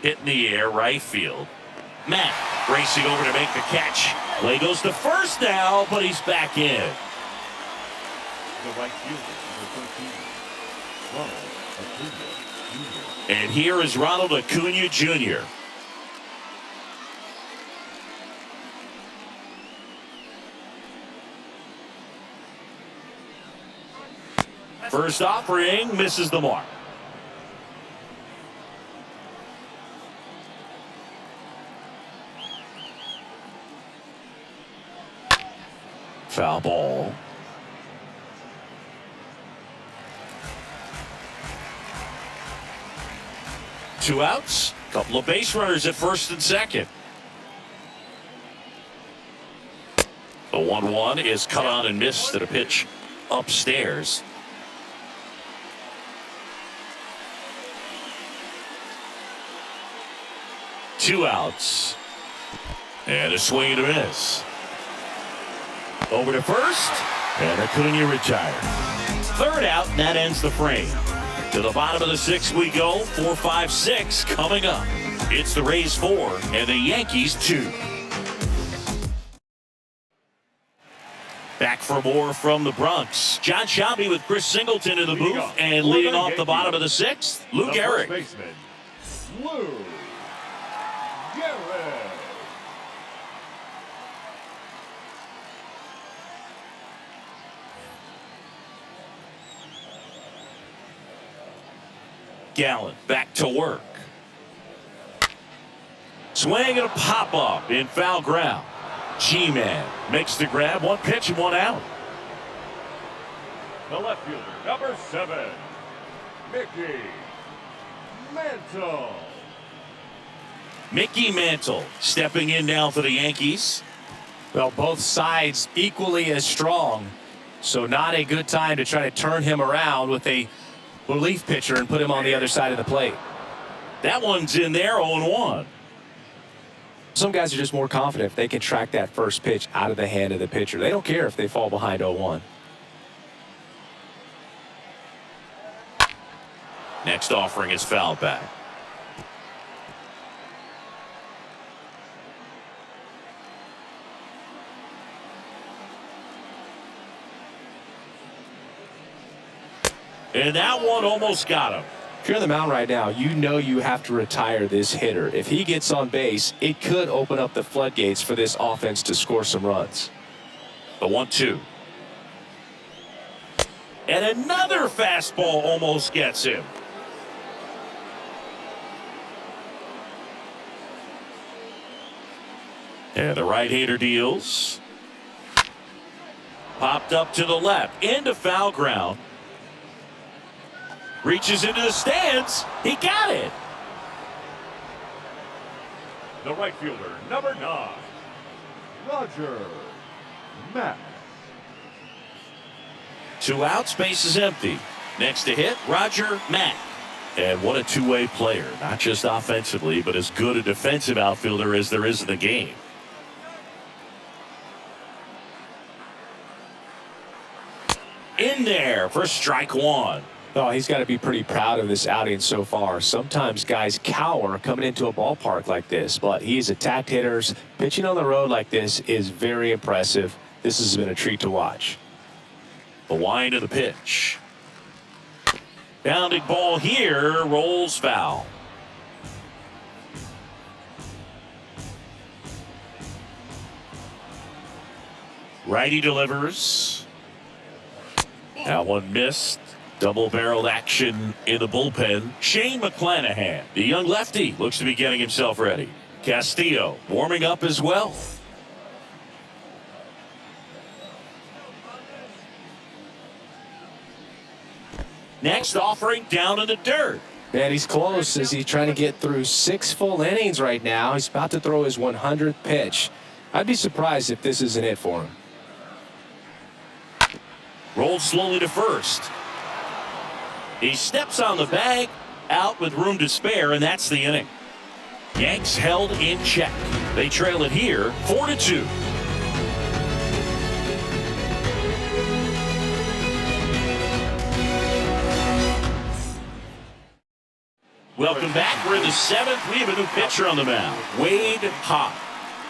Hit in the air, right field. Matt racing over to make the catch. Play goes to first now, but he's back in. The right fielder, number 13, Ronald Acuna Jr. And here is Ronald Acuna Jr. First offering misses the mark. Foul ball. Two outs. Couple of base runners at first and second. The 1-1 is cut on and missed at a pitch upstairs. Two outs. And a swing and a miss. Over to first, and Acuna retired. Third out, and that ends the frame. To the bottom of the sixth we go. 4, 5, 6 coming up. It's the Rays 4 and the Yankees 2. Back for more from the Bronx. John Shelby with Chris Singleton in the booth, and leading off the bottom of the sixth, Lou Gehrig. First baseman, Lou Gehrig. Gallen back to work. Swing and a pop-up in foul ground. G-Man makes the grab. One pitch and one out. The left fielder, number 7, Mickey Mantle. Mickey Mantle stepping in now for the Yankees. Well, both sides equally as strong, so not a good time to try to turn him around with a relief pitcher and put him on the other side of the plate. That one's in there, 0-1. Some guys are just more confident if they can track that first pitch out of the hand of the pitcher. They don't care if they fall behind 0-1. Next offering is fouled back. And that one almost got him. If you're on the mound right now, you know you have to retire this hitter. If he gets on base, it could open up the floodgates for this offense to score some runs. The 1-2. And another fastball almost gets him. And the right-hander deals. Popped up to the left. Into foul ground. Reaches into the stands. He got it. The right fielder, number 9, Roger Mack. 2 outs, base is empty. Next to hit, Roger Mack. And what a two-way player, not just offensively, but as good a defensive outfielder as there is in the game. In there for strike 1. Oh, he's got to be pretty proud of this outing so far. Sometimes guys cower coming into a ballpark like this, but he's attacked hitters. Pitching on the road like this is very impressive. This has been a treat to watch. The wind of the pitch. Bounding ball here, rolls foul. Righty delivers. That one missed. Double-barreled action in the bullpen. Shane McClanahan, the young lefty, looks to be getting himself ready. Castillo warming up as well. Next offering down in the dirt. Man, he's close as he's trying to get through 6 full innings right now. He's about to throw his 100th pitch. I'd be surprised if this isn't it for him. Rolls slowly to first. He steps on the bag, out with room to spare, and that's the inning. Yanks held in check. They trail it here, 4-2. Welcome back. We're in the 7th. We have a new pitcher on the mound, Wade Hopp.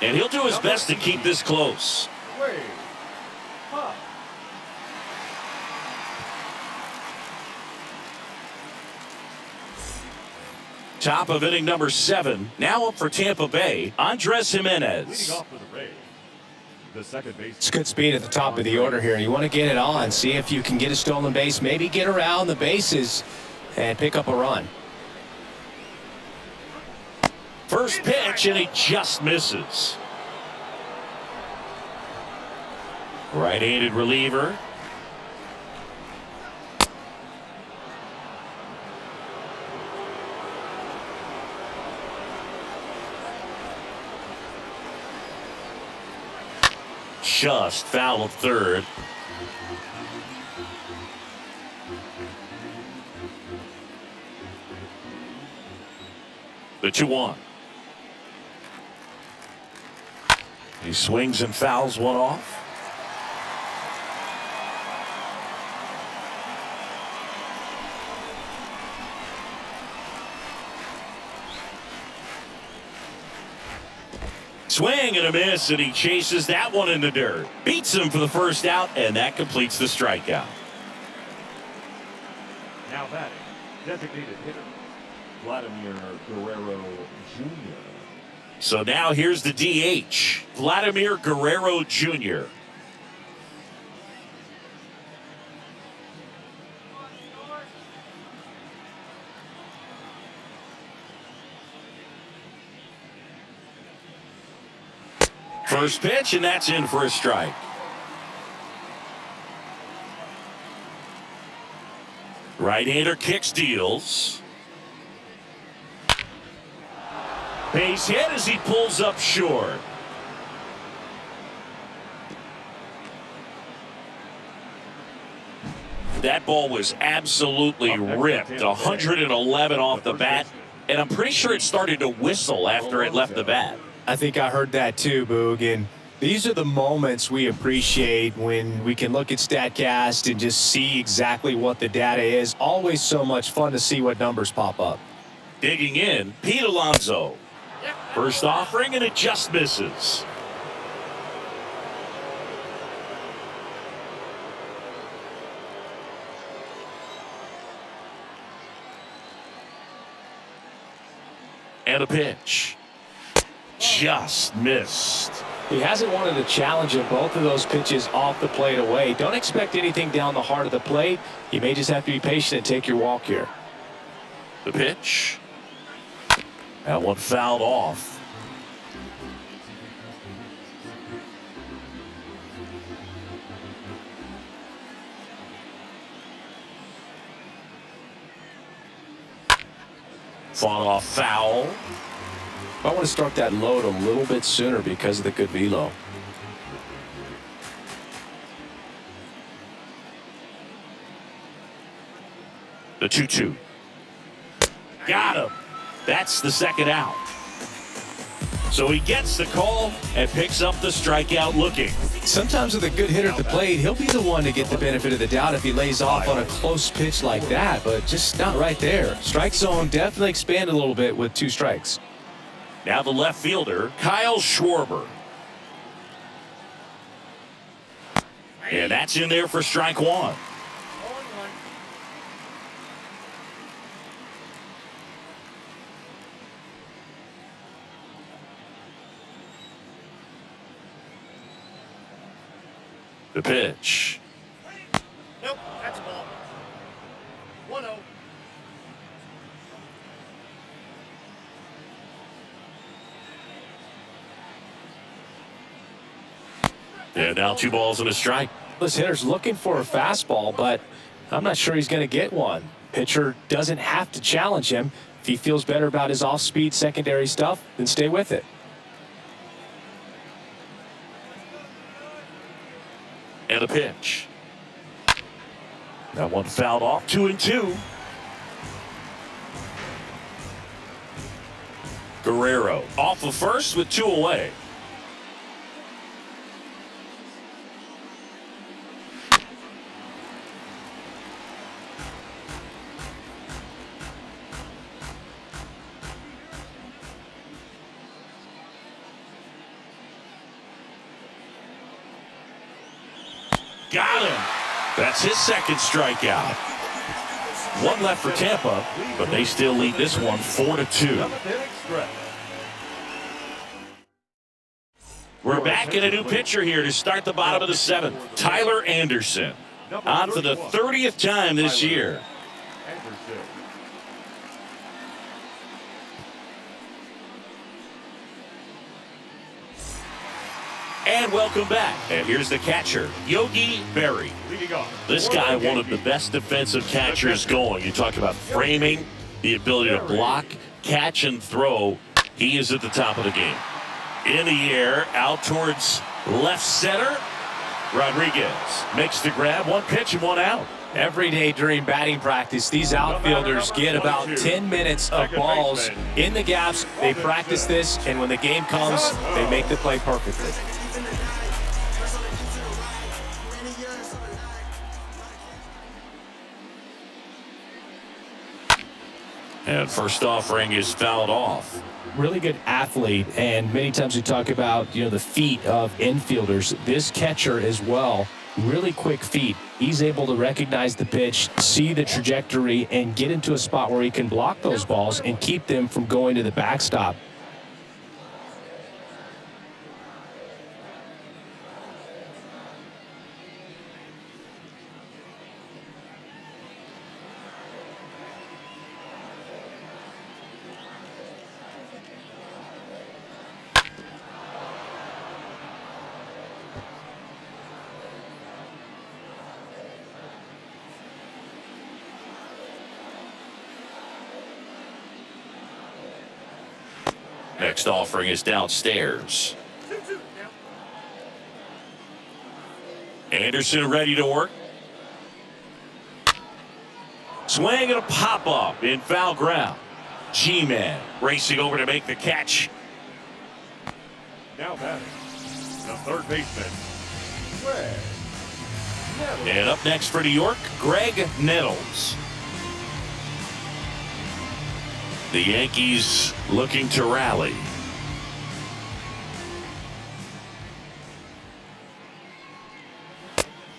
And he'll do his best to keep this close. Wade Hopp. Top of inning number 7. Now up for Tampa Bay, Andres Jimenez. Leading off for the Rays, the second base. It's good speed at the top of the order here. You want to get it on, see if you can get a stolen base, maybe get around the bases and pick up a run. First pitch, and he just misses. Right-handed reliever. Just foul of third. The 2-1. He swings and fouls one off. Swing and a miss, and he chases that one in the dirt. Beats him for the first out, and that completes the strikeout. Now batting, designated hitter, Vladimir Guerrero Jr. So now here's the DH, Vladimir Guerrero Jr. First pitch, and that's in for a strike. Right-hander kicks, deals. Base hit as he pulls up short. That ball was absolutely ripped. 111 off the bat, and I'm pretty sure it started to whistle after it left the bat. I think I heard that too, Boog. And these are the moments we appreciate when we can look at StatCast and just see exactly what the data is. Always so much fun to see what numbers pop up. Digging in, Pete Alonso. First offering, and it just misses. And a pitch. Just missed. He hasn't wanted to challenge him. Both of those pitches off the plate away. Don't expect anything down the heart of the plate. You may just have to be patient and take your walk here. The pitch. That one fouled off. Fought off foul. I want to start that load a little bit sooner because of the good velo. The 2-2. Got him. That's the second out. So he gets the call and picks up the strikeout looking. Sometimes with a good hitter at the plate, he'll be the one to get the benefit of the doubt if he lays off on a close pitch like that, but just not right there. Strike zone definitely expanded a little bit with 2 strikes. Now the left fielder, Kyle Schwarber. And that's in there for strike 1. The pitch. Nope, that's a ball. 1-0. And now 2 balls and a strike. This hitter's looking for a fastball, but I'm not sure he's going to get one. Pitcher doesn't have to challenge him. If he feels better about his off-speed secondary stuff, then stay with it. And a pitch. That one fouled off. 2-2. Guerrero off of first with 2 away. Got him. That's his second strikeout. 1 left for Tampa, but they still lead this one 4-2. We're back in a new pitcher here to start the bottom of the 7th. Tyler Anderson. On for the 30th time this year. And welcome back. And here's the catcher, Yogi Berra. This guy, one of the best defensive catchers going. You talk about framing, the ability to block, catch, and throw. He is at the top of the game. In the air, out towards left center. Rodriguez makes the grab. 1 pitch and 1 out. Every day during batting practice, these outfielders get about 10 minutes of balls in the gaps. They practice this, and when the game comes, they make the play perfectly. And first offering is fouled off. Really good athlete, and many times we talk about, the feet of infielders. This catcher as well, really quick feet. He's able to recognize the pitch, see the trajectory, and get into a spot where he can block those balls and keep them from going to the backstop. Next offering is downstairs. Anderson ready to work. Swing and a pop-up in foul ground. G-Man racing over to make the catch. Now batting, the third baseman, Greg Nettles. And up next for New York, Greg Nettles. The Yankees looking to rally.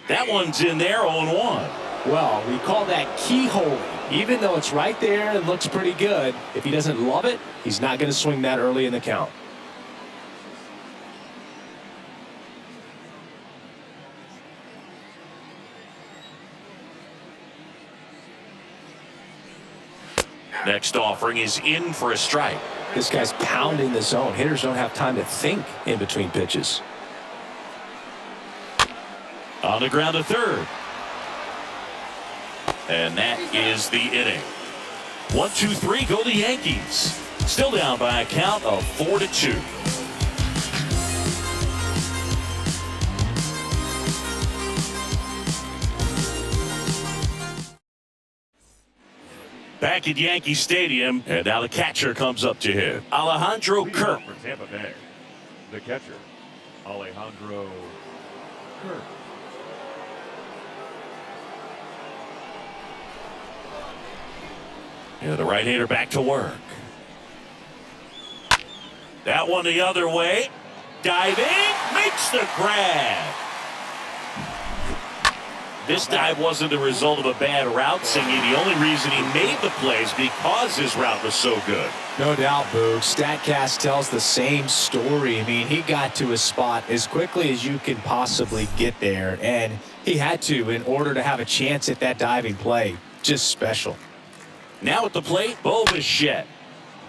That one's in there, 0-1. Well, we call that keyhole. Even though it's right there and looks pretty good, if he doesn't love it, he's not going to swing that early in the count. Next offering is in for a strike. This guy's pounding the zone. Hitters don't have time to think in between pitches. On the ground to third. And that is the inning. 1-2-3 go the Yankees. Still down by a count of 4-2. Back at Yankee Stadium, and now the catcher comes up to hit. Alejandro Kirk. For Tampa Bay, the catcher, Alejandro Kirk. Yeah, the right-hander back to work. That one the other way. Diving, makes the grab. This dive wasn't the result of a bad route, Singy. The only reason he made the play is because his route was so good. No doubt, Boog. StatCast tells the same story. I mean, he got to his spot as quickly as you can possibly get there, and he had to in order to have a chance at that diving play. Just special. Now at the plate, Bo Bichette.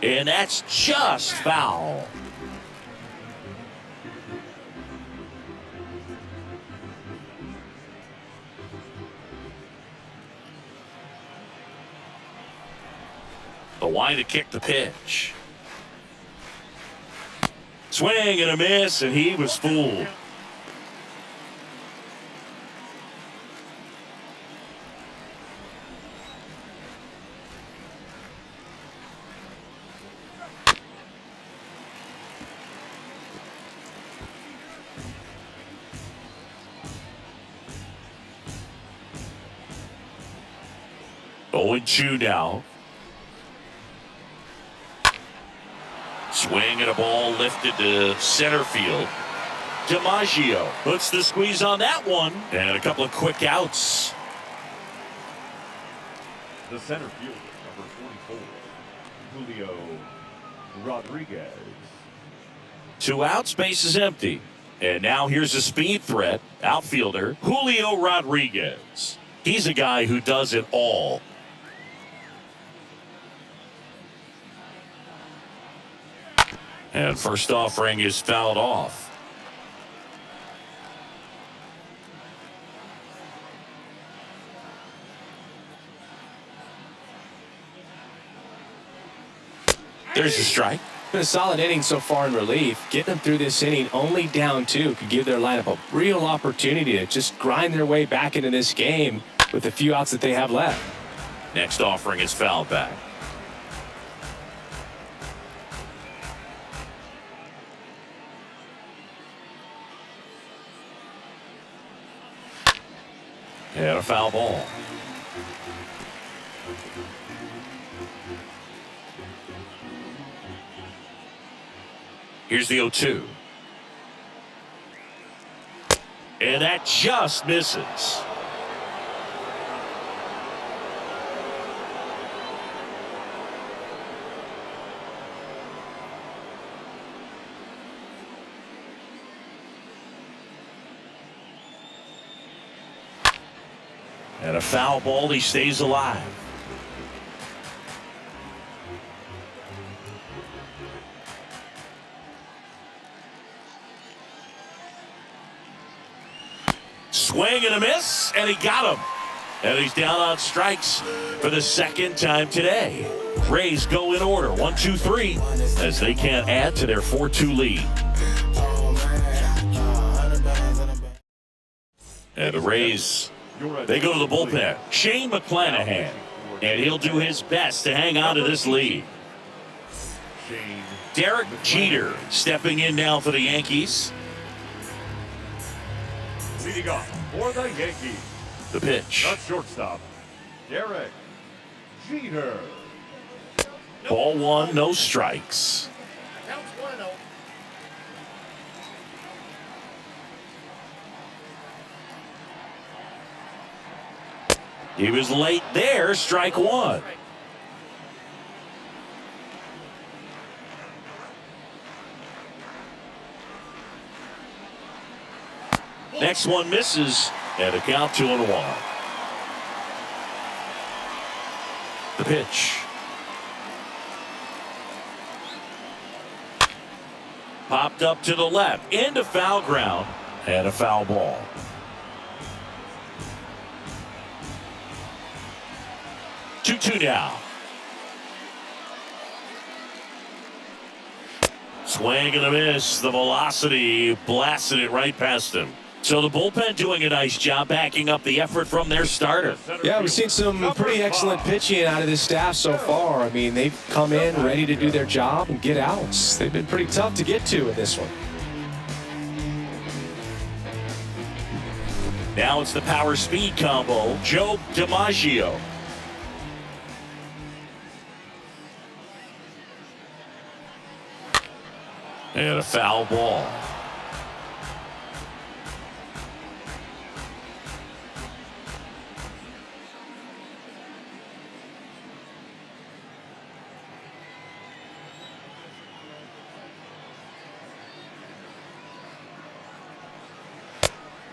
And that's just foul. The wind to kick the pitch. Swing and a miss, and he was fooled. Oh, and 2 now. Swing and a ball lifted to center field. DiMaggio puts the squeeze on that one. And a couple of quick outs. The center fielder, number 44, Julio Rodriguez. 2 outs, base is empty. And now here's a speed threat. Outfielder Julio Rodriguez. He's a guy who does it all. And first offering is fouled off. There's a strike. Been a solid inning so far in relief. Getting them through this inning only down 2 could give their lineup a real opportunity to just grind their way back into this game with the few outs that they have left. Next offering is fouled back. And a foul ball. Here's the 0-2. And that just misses. And a foul ball, he stays alive. Swing and a miss, and he got him. And he's down on strikes for the second time today. Rays go in order, 1-2-3, as they can't add to their 4-2 lead. And the Rays, they go to the bullpen. Shane McClanahan, and he'll do his best to hang on to this lead. Derek Jeter stepping in now for the Yankees. Leading off for the Yankees, The pitch. the shortstop, Derek Jeter. Ball 1, no strikes. Counts 1-0. He was late there, strike 1. Next one misses, and a count 2-1. The pitch. Popped up to the left, into foul ground, and a foul ball. Two now. Swing and a miss. The velocity blasted it right past him. So the bullpen doing a nice job backing up the effort from their starter. Yeah, we've seen some pretty excellent pitching out of this staff so far. I mean, they've come in ready to do their job and get outs. They've been pretty tough to get to in this one. Now it's the power speed combo. Joe DiMaggio. And a foul ball.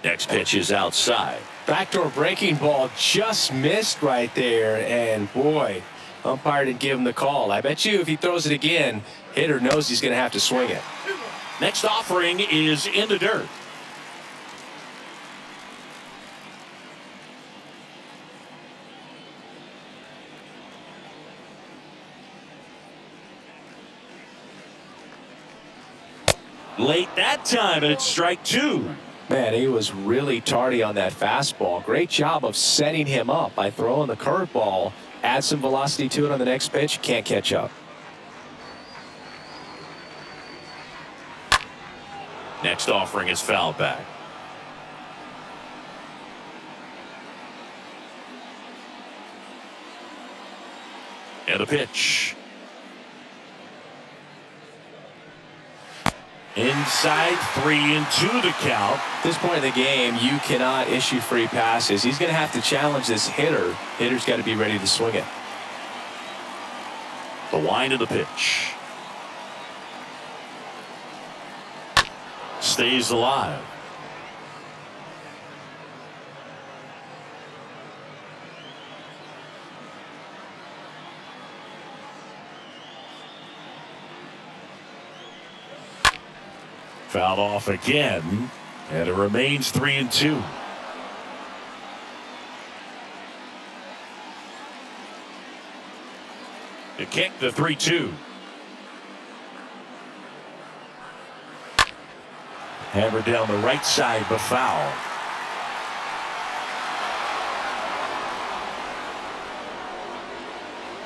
Next pitch is outside. Backdoor breaking ball just missed right there. And boy, umpire didn't give him the call. I bet you if he throws it again, hitter knows he's going to have to swing it. Next offering is in the dirt. Late that time, and it's strike two. Man, he was really tardy on that fastball. Great job of setting him up by throwing the curveball. Add some velocity to it on the next pitch. Can't catch up. Next offering is fouled back. And a pitch. Inside, 3-2 the count. At this point in the game, you cannot issue free passes. He's going to have to challenge this hitter. Hitter's got to be ready to swing it. The wind of the pitch. Stays alive. Fouled off again, and it remains 3-2. The kick, the 3-2. Hammered down the right side, but foul.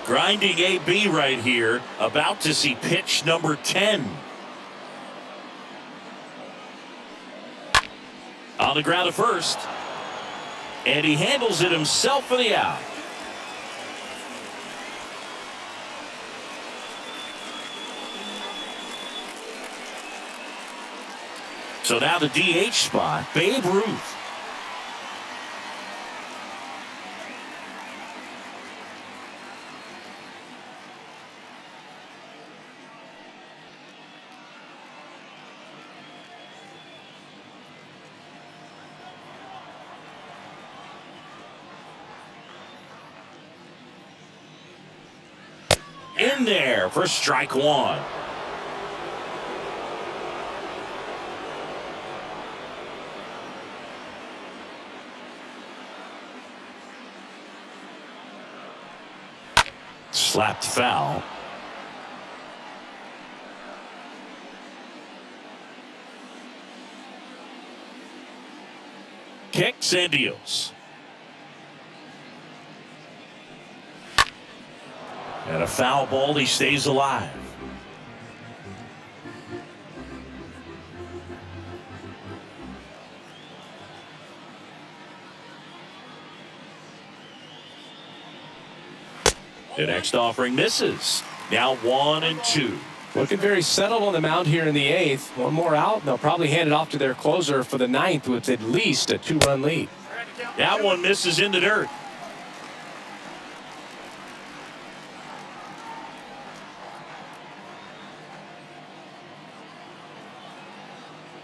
Grinding AB right here, about to see pitch number 10. On the ground at first, and he handles it himself for the out. So now the DH spot, Babe Ruth. In there for strike one. Slapped foul. Kicks and deals. And a foul ball, he stays alive. The next offering misses. Now 1-2. Looking very settled on the mound here in the eighth. One more out, and they'll probably hand it off to their closer for the ninth with at least a 2-run lead. That one misses in the dirt.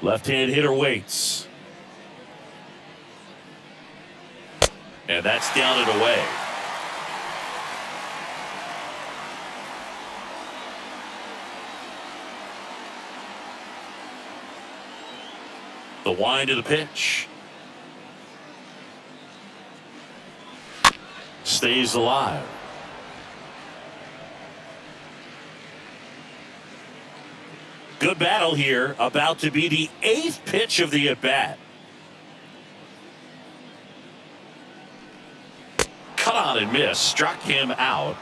Left-hand hitter waits. And that's down and away. The wind of the pitch. Stays alive. Good battle here. About to be the 8th pitch of the at-bat. Cut on and miss. Struck him out.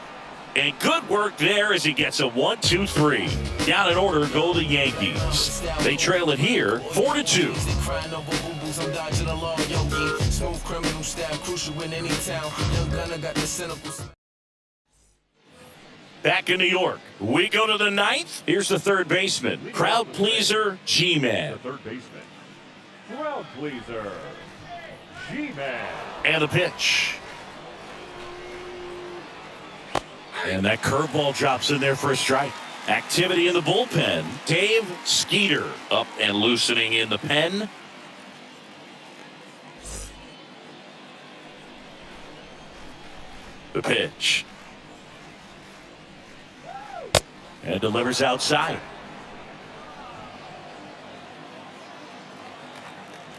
And good work there as he gets a 1-2-3. Down in order go the Yankees. They trail it here 4-2. Back in New York, we go to the 9th. Here's the third baseman, crowd pleaser, G-Man. The third baseman, crowd pleaser, G-Man. And the pitch. And that curveball drops in there for a strike. Activity in the bullpen. Dave Skeeter up and loosening in the pen. The pitch. And delivers outside.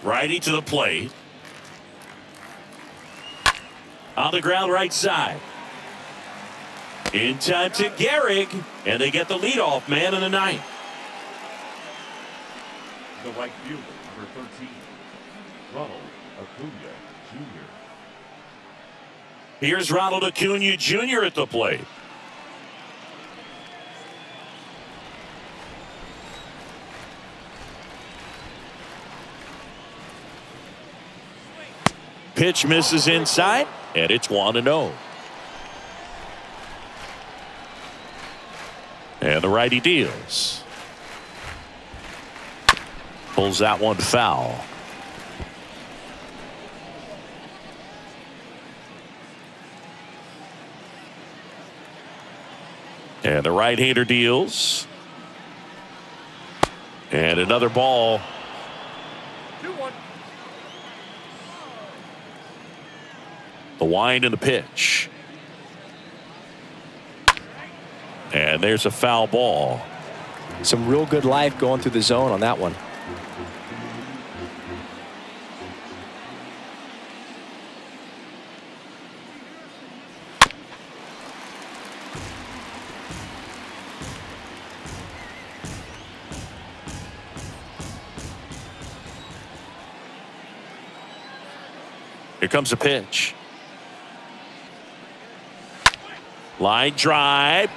Righty to the plate. On the ground right side. In time to Gehrig, and they get the leadoff man in the 9th. The right fielder, number 13, Ronald Acuna Jr. Here's Ronald Acuna Jr. at the plate. Pitch misses inside, and it's 1-0. And the righty deals. Pulls that one foul. And the right-hander deals. And another ball. 2-1. The wind and the pitch. And there's a foul ball. Some real good life going through the zone on that one. Here comes a pitch. Line drive.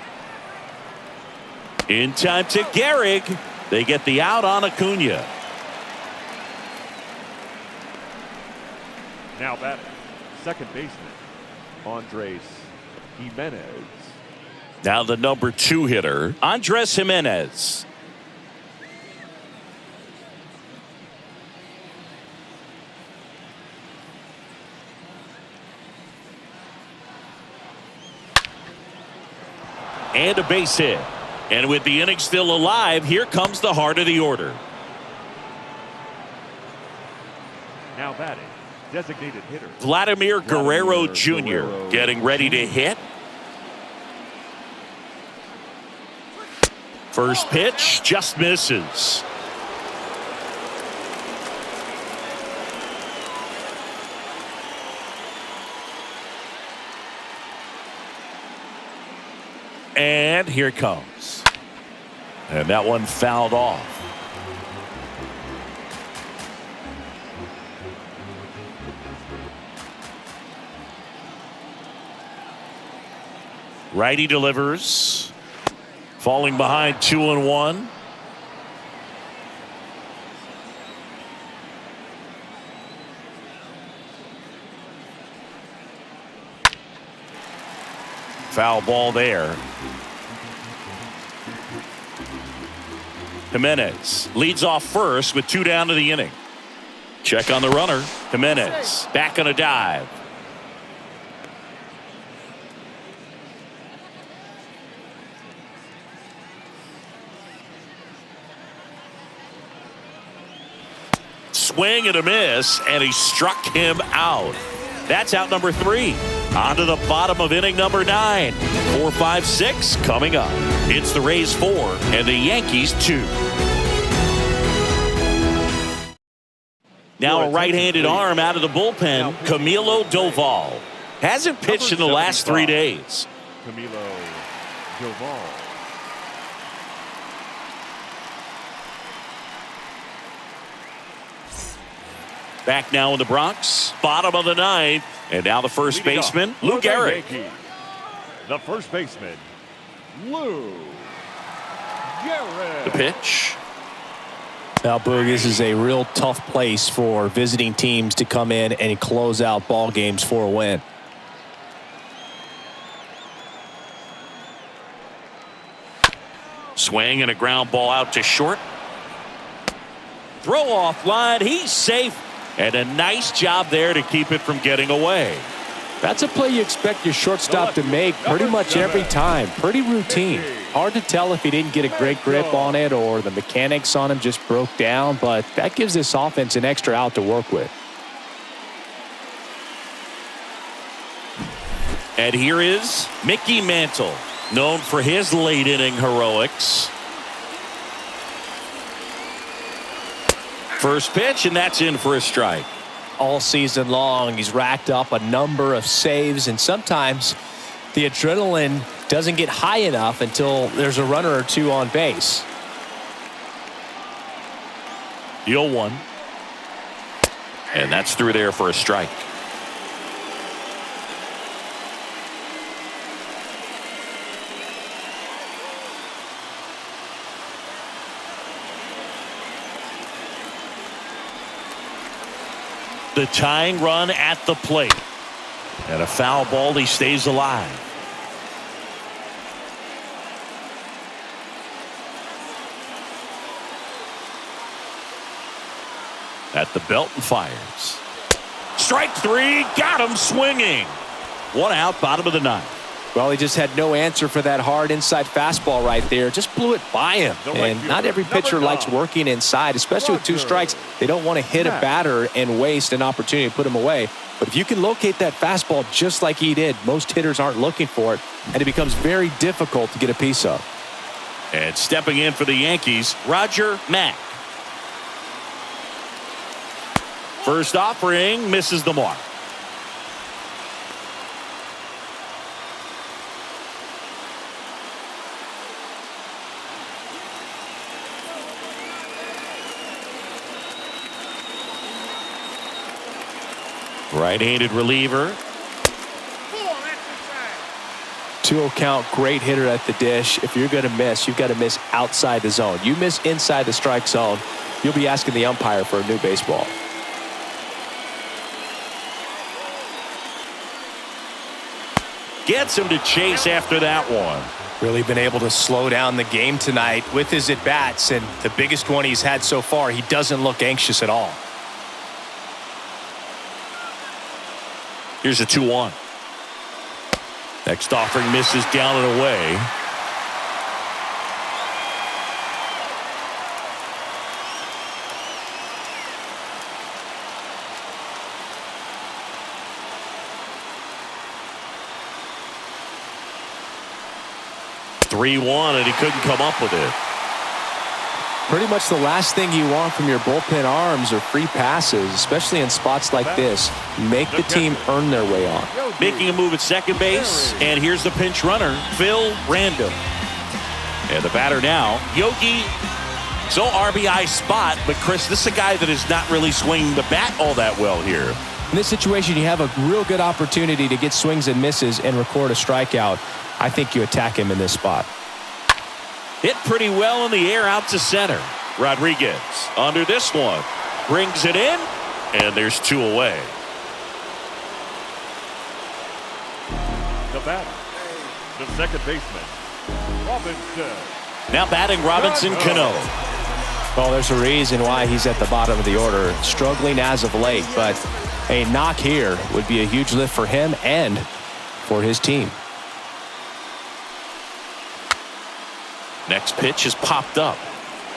In time to Gehrig. They get the out on Acuna. Now batting, second baseman, Andres Jimenez. Now the number 2 hitter, Andres Jimenez. And a base hit. And with the inning still alive, here comes the heart of the order. Now batting, designated hitter, Vladimir Guerrero Jr. getting ready to hit. First pitch just misses. And here it comes. And that one fouled off. Righty delivers. Falling behind 2-1. Foul ball there. Jimenez leads off first with 2 down to the inning. Check on the runner. Jimenez back on a dive. Swing and a miss, and he struck him out. That's out number 3. On to the bottom of inning number 9. 4, 5, 6 coming up. It's the Rays 4 and the Yankees 2. Now a right-handed arm out of the bullpen, Camilo Doval. Hasn't pitched in the last 3 days. Camilo Doval. Back now in the Bronx. Bottom of the ninth. And now the first baseman, Lou Gehrig. The first baseman, Lou Gehrig. The pitch. Now, Boog, this is a real tough place for visiting teams to come in and close out ball games for a win. Swing and a ground ball out to short. Throw off line. He's safe. And a nice job there to keep it from getting away. That's a play you expect your shortstop to make pretty much every time. Pretty routine. Hard to tell if he didn't get a great grip on it or the mechanics on him just broke down, but that gives this offense an extra out to work with. And here is Mickey Mantle, known for his late inning heroics. First pitch, and that's in for a strike. All season long, he's racked up a number of saves, and sometimes the adrenaline doesn't get high enough until there's a runner or two on base. 0-1. And that's through there for a strike. The tying run at the plate. And a foul ball, he stays alive. At the belt and fires. Strike three, got him swinging. One out, bottom of the ninth. Well, he just had no answer for that hard inside fastball right there. Just blew it by him. And not every pitcher likes working inside, especially with two strikes. They don't want to hit a batter and waste an opportunity to put him away. But if you can locate that fastball just like he did, most hitters aren't looking for it, and it becomes very difficult to get a piece of. And stepping in for the Yankees, Roger Mack. First offering, misses the mark. Right-handed reliever. 2-0 count, great hitter at the dish. If you're going to miss, you've got to miss outside the zone. You miss inside the strike zone, you'll be asking the umpire for a new baseball. Gets him to chase after that one. Really been able to slow down the game tonight with his at-bats, and the biggest one he's had so far, he doesn't look anxious at all. Here's a 2-1. Next offering misses down and away. (3-1) and he couldn't come up with it. Pretty much the last thing you want from your bullpen arms are free passes, especially in spots like this. Make the team earn their way on. Making a move at second base, and here's the pinch runner, Phil Random. And the batter now, Yogi. So RBI spot, but Chris, this is a guy that is not really swinging the bat all that well here. In this situation, you have a real good opportunity to get swings and misses and record a strikeout. I think you attack him in this spot. Hit pretty well in the air out to center. Rodriguez under this one. Brings it in, and there's two away. The batter, the second baseman, Robinson. Now batting Robinson Cano. Well, there's a reason why he's at the bottom of the order. Struggling as of late, but a knock here would be a huge lift for him and for his team. Next pitch is popped up.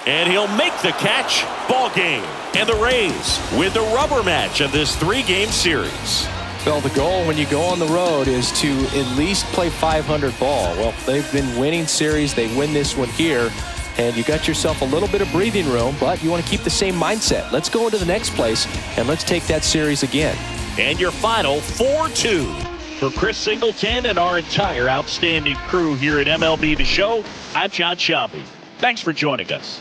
And he'll make the catch. Ball game. And the Rays win the rubber match of this three-game series. Well, the goal when you go on the road is to at least play 500 ball. Well, they've been winning series. They win this one here. And you got yourself a little bit of breathing room, but you want to keep the same mindset. Let's go into the next place, and let's take that series again. And your final 4-2. For Chris Singleton and our entire outstanding crew here at MLB The Show, I'm John Shelby. Thanks for joining us.